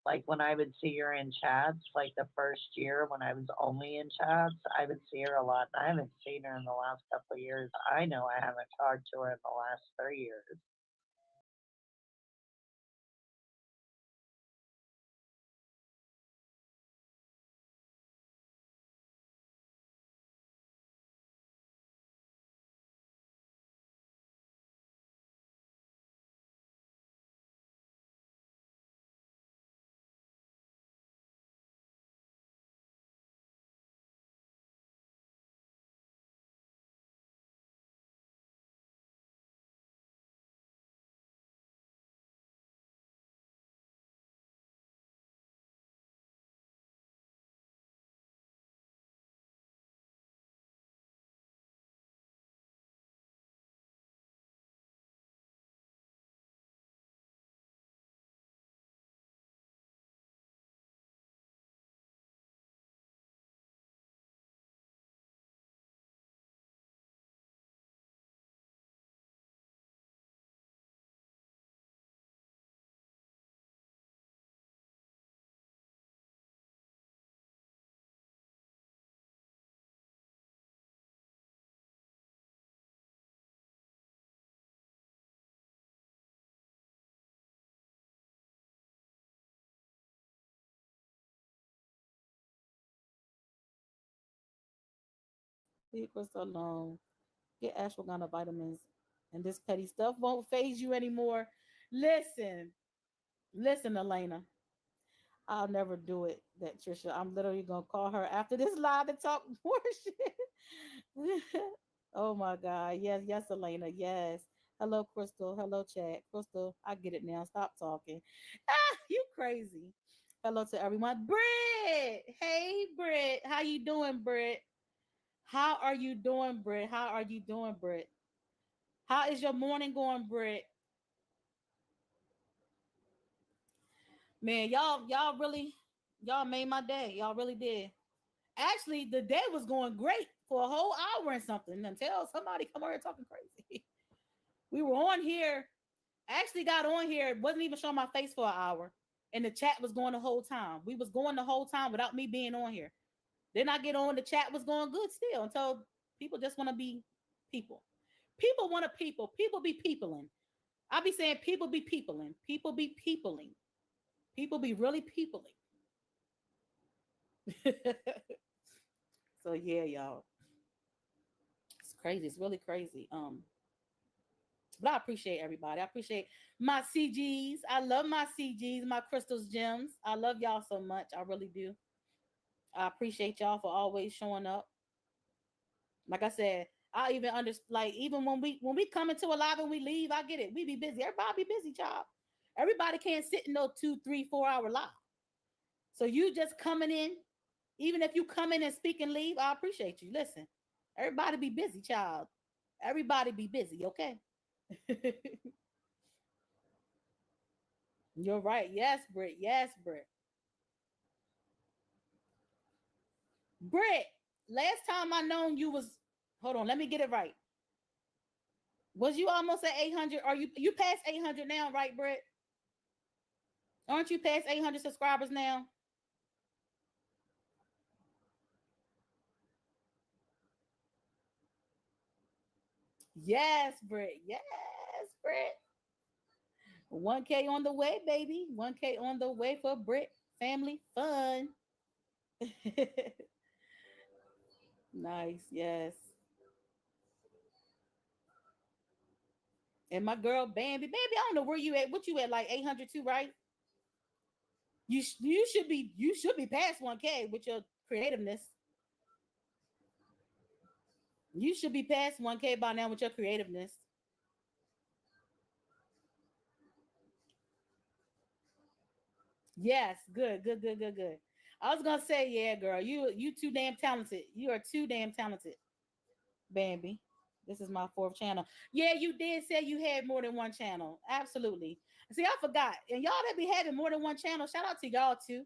Like when I would see her in chats, like the first year when I was only in chats, I would see her a lot. I haven't seen her in the last couple of years. I know I haven't talked to her in the last 3 years. Leave Crystal alone. Get ashwagandha vitamins, and this petty stuff won't phase you anymore. Listen, listen, Elena. I'll never do it. That Trisha. I'm literally gonna call her after this live to talk more shit. Oh my God. Yes, yes, Elena. Yes. Hello, Crystal. Hello, chat. Crystal, I get it now. Stop talking. Ah, you crazy. Hello to everyone. Britt. Hey, Britt. How you doing, Britt? How are you doing, Britt? How are you doing, Britt? How is your morning going, Britt? Man, y'all really, y'all made my day. Y'all really did. Actually, the day was going great for a whole hour and something until somebody come over here talking crazy. We were on here. Actually got on here. Wasn't even showing my face for an hour. And the chat was going the whole time. We was going the whole time without me being on here. Then I get on, the chat was going good still until people just want to be people. People want to people. People be peopling. I be saying people be peopling. People be peopling. People be really peopling. So yeah, y'all. It's crazy. It's really crazy. But I appreciate everybody. I appreciate my CGs. I love my CGs, my crystals gems. I love y'all so much. I really do. I appreciate y'all for always showing up. Like I said, I even understand. Like even when we come into a live and we leave, I get it. We be busy. Everybody be busy, child. Everybody can't sit in no 2, 3, 4 hour live. So you just coming in, even if you come in and speak and leave, I appreciate you. Listen, everybody be busy, child. Everybody be busy, okay? You're right. Yes, Britt. Yes, Britt. Britt, last time I known you was, hold on, let me get it right. Was you almost at 800? Are you past 800 now, right, Britt? Aren't you past 800 subscribers now? Yes, Britt. Yes, Britt. 1K on the way, baby. 1K on the way for Britt family fun. Nice. Yes. And my girl Bambi, baby, I don't know where you at. What you at? Like 802, right? You should be past 1K with your creativeness. You should be past 1K by now with your creativeness. Yes, good, good, good, good, good. I was gonna say, yeah, girl, you too damn talented. You are too damn talented, Bambi. This is my fourth channel. Yeah, you did say you had more than one channel. Absolutely. See, I forgot. And y'all that be having more than one channel, shout out to y'all too.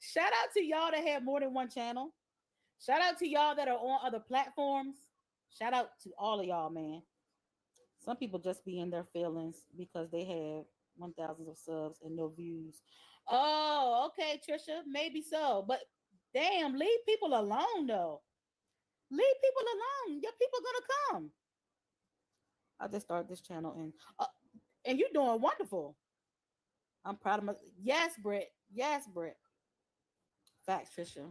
Shout out to y'all that have more than one channel. Shout out to y'all that are on other platforms. Shout out to all of y'all, man. Some people just be in their feelings because they have 1,000 of subs and no views. Oh, okay, Trisha, maybe so. But damn, leave people alone though. Leave people alone. Your people gonna come. I just started this channel and you're doing wonderful. I'm proud of my yes, Britt. Yes, Britt. Facts, Trisha.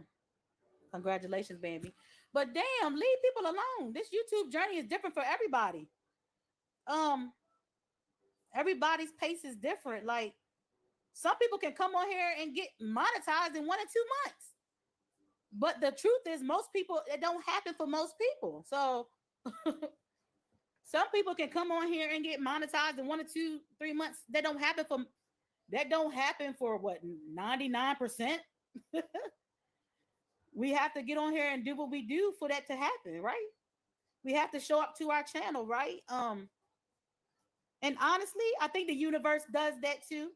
Congratulations, baby. But damn, leave people alone. This YouTube journey is different for everybody. Um, everybody's pace is different. Like some people can come on here and get monetized in 1 or 2 months. But the truth is, most people, it don't happen for most people. So some people can come on here and get monetized in 1 or 2, 3 months. That don't happen for what 99%. We have to get on here and do what we do for that to happen, right? We have to show up to our channel, right? And honestly, I think the universe does that too.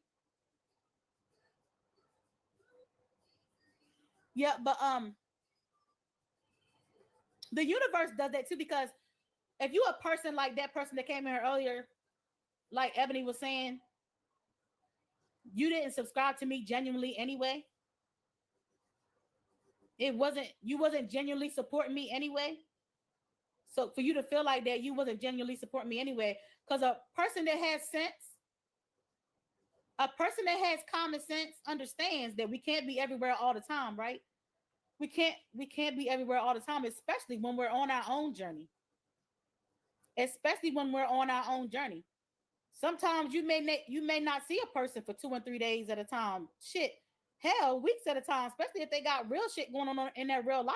Yeah, but the universe does that too because if you a person like that person that came here earlier, like Ebony was saying, you didn't subscribe to me genuinely anyway. You wasn't genuinely supporting me anyway. So for you to feel like that, you wasn't genuinely supporting me anyway. Because a person that has common sense understands that we can't be everywhere all the time, right? We can't be everywhere all the time, especially when we're on our own journey. Especially when we're on our own journey. Sometimes you may not see a person for 2 and 3 days at a time. Shit, hell, weeks at a time, especially if they got real shit going on in their real life.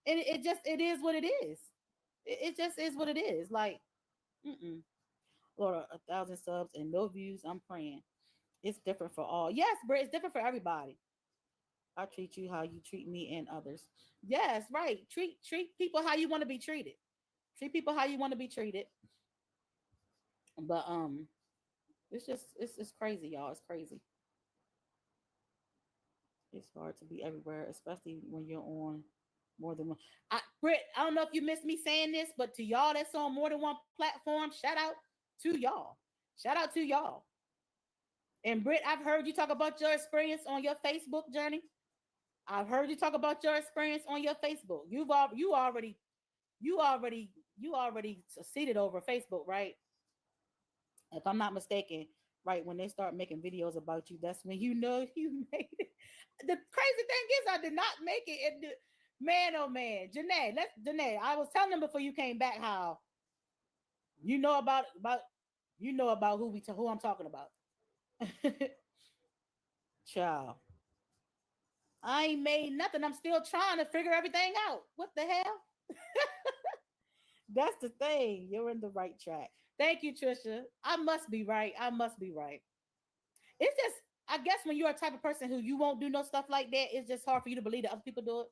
And it is what it is. It just is what it is. Like, mm-mm. Lord, 1,000 subs and no views. I'm praying. It's different for all. Yes, but it's different for everybody. I treat you how you treat me and others. Yes, right. Treat people how you want to be treated. Treat people how you want to be treated. But it's just it's crazy, y'all. It's crazy. It's hard to be everywhere, especially when you're on more than one. Britt, I don't know if you missed me saying this, but to y'all that's on more than one platform, shout out to y'all. Shout out to y'all. And Britt, I've heard you talk about your experience on your Facebook journey. I've heard you talk about your experience on your Facebook. You already succeeded over Facebook, right? If I'm not mistaken, right when they start making videos about you, that's when you know you made it. The crazy thing is, I did not make it. Man, oh man, Janae. I was telling them before you came back how you know about who I'm talking about. Child, I ain't made nothing. I'm still trying to figure everything out. What the hell? That's the thing. You're in the right track. Thank you, Trisha. I must be right. I must be right. It's just, I guess, when you're a type of person who you won't do no stuff like that, it's just hard for you to believe that other people do it.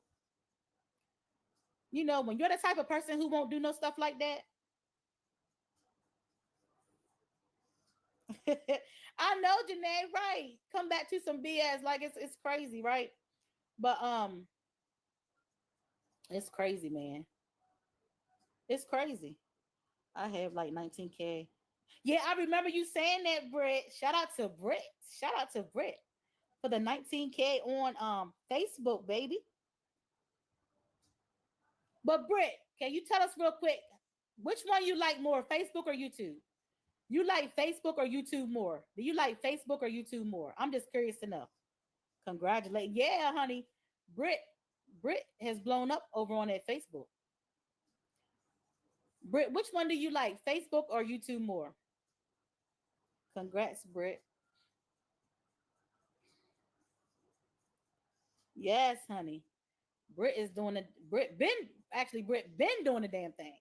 When you're the type of person who won't do no stuff like that, I know, Janae, right? Come back to some BS, like it's crazy, right? But it's crazy, man. It's crazy. I have like 19K. Yeah, I remember you saying that, Britt. Shout out to Britt. Shout out to Britt for the 19K on Facebook, baby. But Britt, Can you tell us real quick which one you like more, Facebook or YouTube? You like Facebook or YouTube more? Do you like Facebook or YouTube more? I'm just curious to know. Congratulate. Yeah, honey. Brit Brit has blown up over on that Facebook. Brit, which one do you like, Facebook or YouTube more? Congrats, Brit. Yes, honey. Brit is doing it. Brit been doing the damn thing.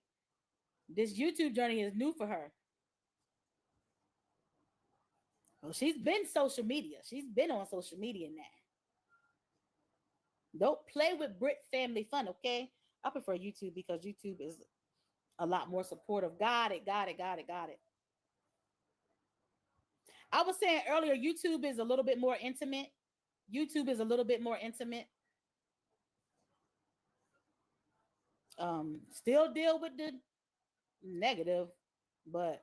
This YouTube journey is new for her. Well, she's been social media. She's been on social media now. Don't play with Brit family fun, okay? I prefer YouTube because YouTube is a lot more supportive. Got it, got it, got it, got it. I was saying earlier, YouTube is a little bit more intimate. YouTube is a little bit more intimate. Still deal with the negative, but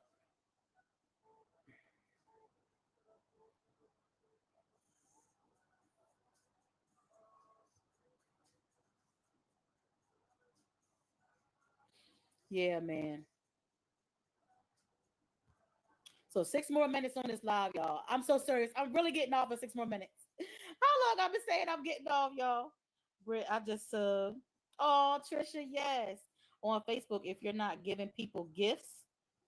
yeah, man. So 6 more minutes on this live, y'all. I'm so serious. I'm really getting off for 6 more minutes. How long I've been saying I'm getting off, y'all? Britt, I just oh Trisha, yes. On Facebook, if you're not giving people gifts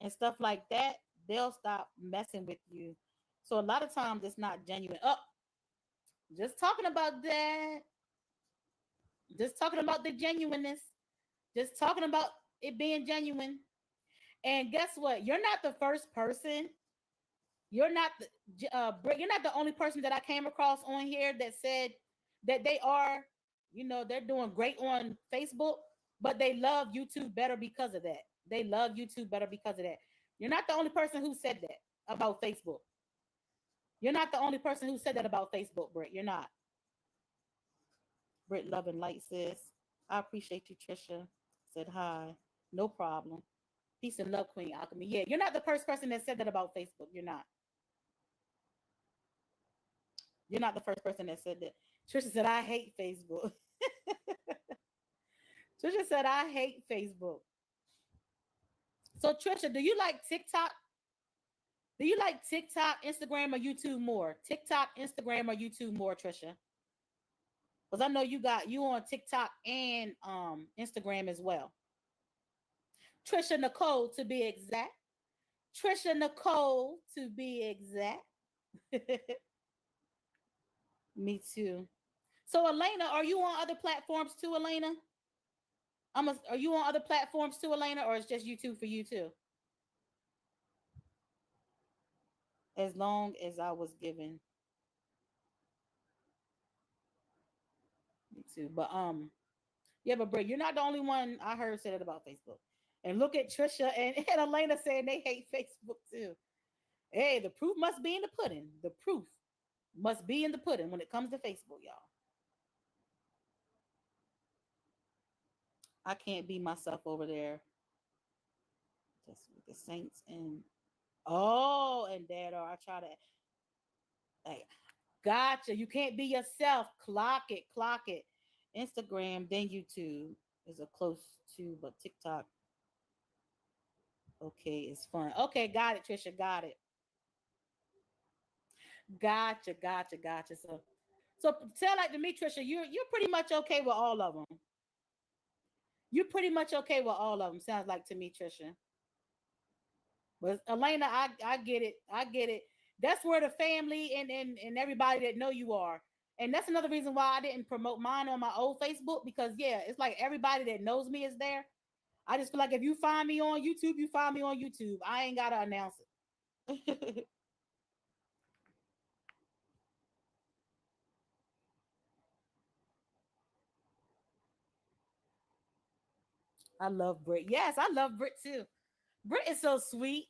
and stuff like that, they'll stop messing with you. So a lot of times it's not genuine. Oh, just talking about that. Just talking about the genuineness. Just talking about it being genuine. And guess what? You're not the first person. You're not the you're not the only person that I came across on here that said that they are, they're doing great on Facebook, but they love YouTube better because of that. They love YouTube better because of that. You're not the only person who said that about Facebook. You're not the only person who said that about Facebook, Britt. You're not. Britt, love and light, sis. I appreciate you, Trisha. Said hi. No problem. Peace and love, Queen Alchemy. Yeah, you're not the first person that said that about Facebook. You're not. You're not the first person that said that. Trisha said, I hate Facebook. Trisha said, I hate Facebook. So, Trisha, do you like TikTok? Do you like TikTok, Instagram, or YouTube more? TikTok, Instagram, or YouTube more, Trisha? Because I know you got you on TikTok and Instagram as well. Trisha Nicole, to be exact. Trisha Nicole, to be exact. Me too. So, Elena, are you on other platforms too, Elena? Are you on other platforms too, Elena, or it's just YouTube for you too? As long as I was given, me too. But yeah, but Brit, you're not the only one I heard say that about Facebook. And look at Trisha and Elena saying they hate Facebook too. Hey, the proof must be in the pudding. The proof must be in the pudding when it comes to Facebook, y'all. I can't be myself over there. Just with the Saints and and Dad, or I try to like, gotcha. You can't be yourself. Clock it, clock it. Instagram, then YouTube is a close to, but TikTok, okay, it's fun. Okay, got it, Trisha. Got it. Gotcha, gotcha, gotcha. So tell like to me, Trisha, you're pretty much okay with all of them. You're pretty much okay with all of them. Sounds like to me, Trisha. But Elena, I get it. I get it. That's where the family and everybody that know you are. And that's another reason why I didn't promote mine on my old Facebook, because yeah, it's like everybody that knows me is there. I just feel like if you find me on YouTube, you find me on YouTube. I ain't gotta announce it. I love Brit. Yes, I love Brit too. Brit is so sweet.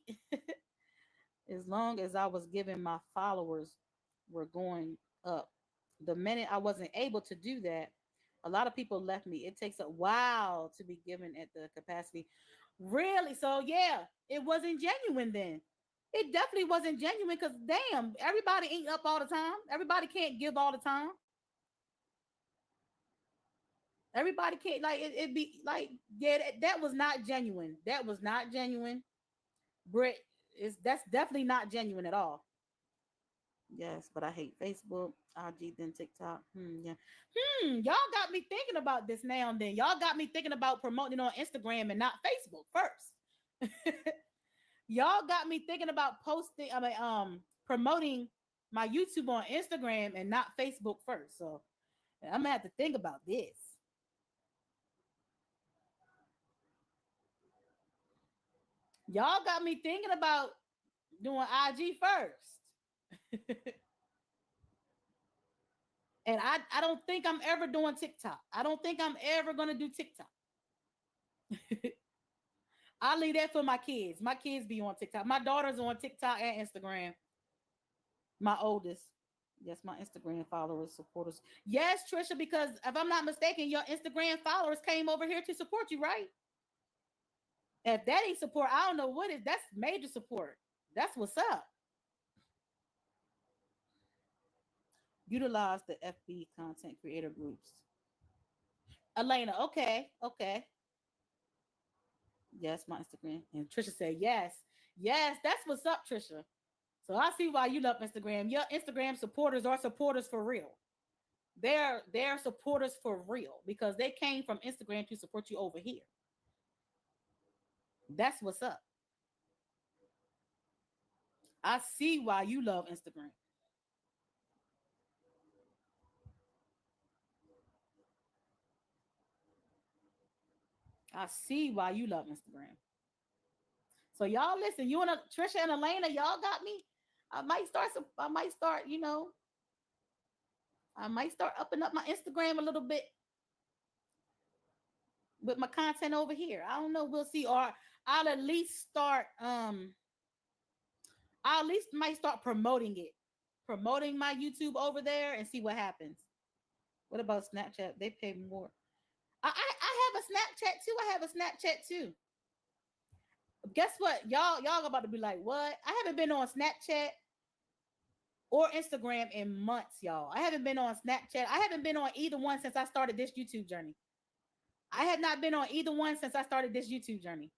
As long as I was giving, my followers were going up. The minute I wasn't able to do that, a lot of people left me. It takes a while to be given at the capacity. Really? So yeah, it wasn't genuine then. It definitely wasn't genuine because damn, everybody ain't up all the time. Everybody can't give all the time. Everybody can't like it be like, yeah, that was not genuine. That was not genuine. Brit is that's definitely not genuine at all. Yes, but I hate Facebook, IG, then TikTok. Yeah. Y'all got me thinking about this now and then. Y'all got me thinking about promoting on Instagram and not Facebook first. Y'all got me thinking about posting, promoting my YouTube on Instagram and not Facebook first. So I'm gonna have to think about this. Y'all got me thinking about doing IG first. And I don't think I'm ever doing TikTok. I don't think I'm ever gonna do TikTok. I leave that for my kids. My kids be on TikTok. My daughter's on TikTok and Instagram. My oldest. Yes, my Instagram followers, supporters. Yes, Trisha, because if I'm not mistaken, your Instagram followers came over here to support you, right? If that ain't support, I don't know what is. That's major support. That's what's up. Utilize the FB content creator groups. Elena, okay, okay. Yes, my Instagram. And Trisha said, yes, yes, that's what's up, Trisha. So I see why you love Instagram. Your Instagram supporters are supporters for real. They're supporters for real because they came from Instagram to support you over here. That's what's up. I see why you love Instagram. I see why you love Instagram. So y'all listen, you and Trisha and Elena, y'all got me. I might start, I might start upping up my Instagram a little bit with my content over here. I don't know. We'll see. Or I'll at least start I at least might start promoting it. Promoting my YouTube over there and see what happens. What about Snapchat? They pay more. I have a Snapchat too. I have a Snapchat too. Guess what? Y'all about to be like, what? I haven't been on Snapchat or Instagram in months, y'all. I haven't been on Snapchat. I haven't been on either one since I started this YouTube journey. I have not been on either one since I started this YouTube journey.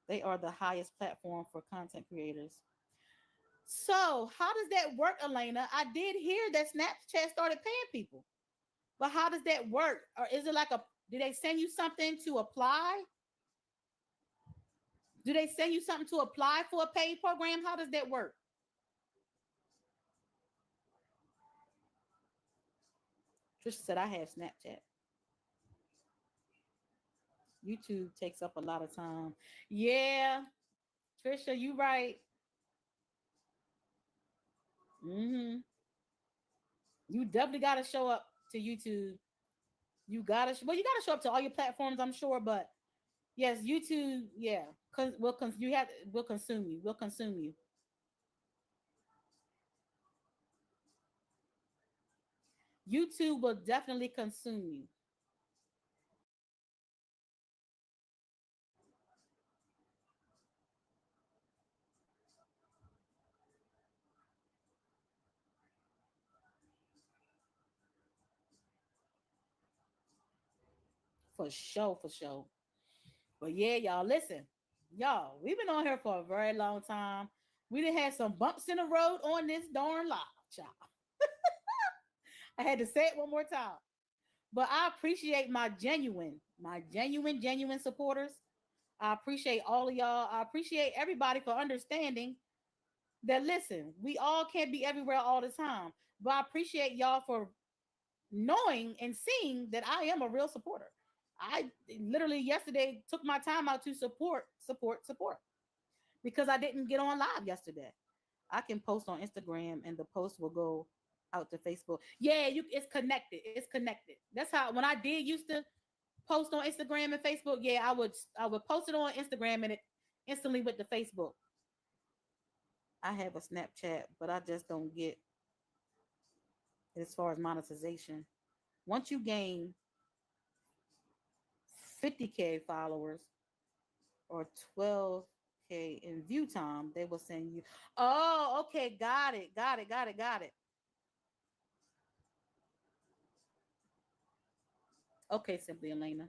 They are the highest platform for content creators. So, how does that work, Elena? I did hear that Snapchat started paying people, but how does that work? Or is it like a? Do they send you something to apply? Do they send you something to apply for a paid program? How does that work? Trisha said I have Snapchat. YouTube takes up a lot of time. Yeah, Trisha, you right. Mm-hmm. You definitely got to show up to YouTube. You got to show up to all your platforms, I'm sure. But yes, YouTube, yeah, will consume you. Will consume you. YouTube will definitely consume you for sure, for sure. But yeah, y'all, listen, y'all, we've been on here for a very long time. We done had some bumps in the road on this darn live, y'all. I had to say it one more time. But I appreciate genuine supporters. I appreciate all of y'all. I appreciate everybody for understanding that. Listen, we all can't be everywhere all the time. But I appreciate y'all for knowing and seeing that I am a real supporter. I literally yesterday took my time out to support because I didn't get on live yesterday. I can post on Instagram and the post will go out to Facebook. Yeah, it's connected. It's connected. That's how when I did used to post on Instagram and Facebook, yeah, I would post it on Instagram and it instantly went to Facebook. I have a Snapchat, but I just don't get as far as monetization. Once you gain 50K followers or 12K in view time, they will send you. Oh, okay, got it. Okay, simply Elena.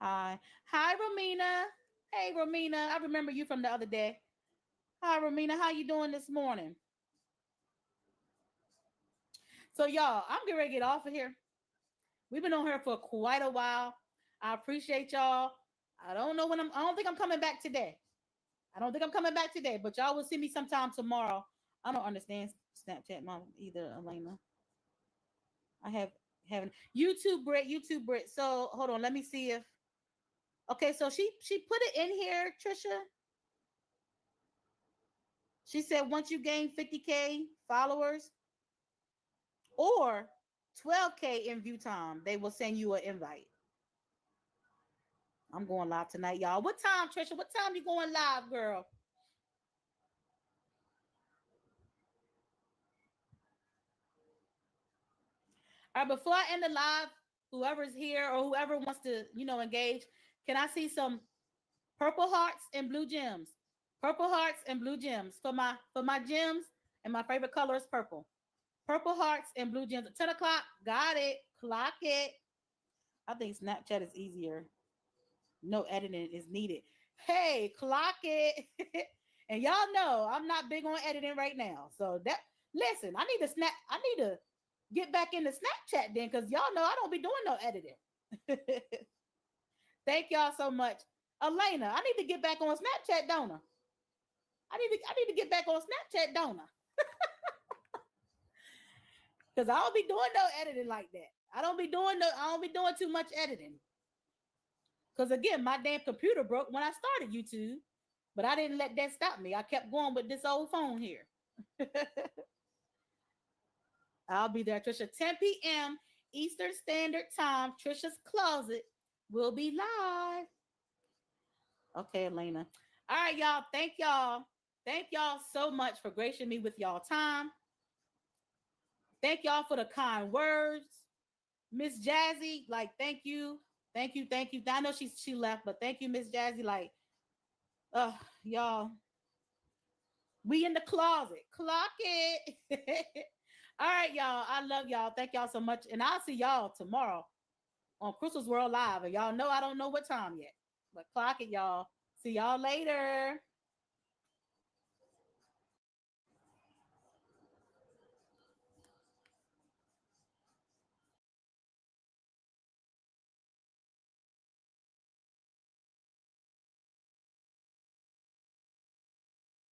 Hi. Hi, Romina. Hey, Romina. I remember you from the other day. Hi, Romina. How you doing this morning? So, y'all, I'm getting ready to get off of here. We've been on here for quite a while. I appreciate y'all. I don't think I'm coming back today. I don't think I'm coming back today, but y'all will see me sometime tomorrow. I don't understand Snapchat mom either, Elena. I haven't YouTube Brit. So hold on, let me see if okay. So she put it in here, Trisha. She said once you gain 50K followers or 12K in view time, they will send you an invite. I'm going live tonight, y'all. What time, Trisha? What time you going live, girl? All right, before I end the live, whoever's here or whoever wants to, engage, can I see some purple hearts and blue gems? Purple hearts and blue gems for my gems, and my favorite color is purple. Purple hearts and blue gems. At 10 o'clock, got it. Clock it. I think Snapchat is easier. No editing is needed. Hey, clock it. And y'all know I'm not big on editing right now. So that listen, I need to get back into Snapchat then, because y'all know I don't be doing no editing. Thank y'all so much. Elena, I need to get back on Snapchat, don't I? I need to get back on Snapchat, don't I? Because I don't be doing no editing like that. I don't be doing too much editing. Because again, my damn computer broke when I started YouTube. But I didn't let that stop me. I kept going with this old phone here. I'll be there, Trisha. 10 p.m. Eastern Standard Time. Trisha's Closet will be live. Okay, Elena. All right, y'all. Thank y'all. Thank y'all so much for gracing me with y'all time. Thank y'all for the kind words. Miss Jazzy, like, thank you. Thank you. Thank you. I know she left, but thank you, Miss Jazzy. Like, y'all, we in the closet. Clock it. All right, y'all. I love y'all. Thank y'all so much. And I'll see y'all tomorrow on Crystal's World Live. And y'all know I don't know what time yet. But clock it, y'all. See y'all later.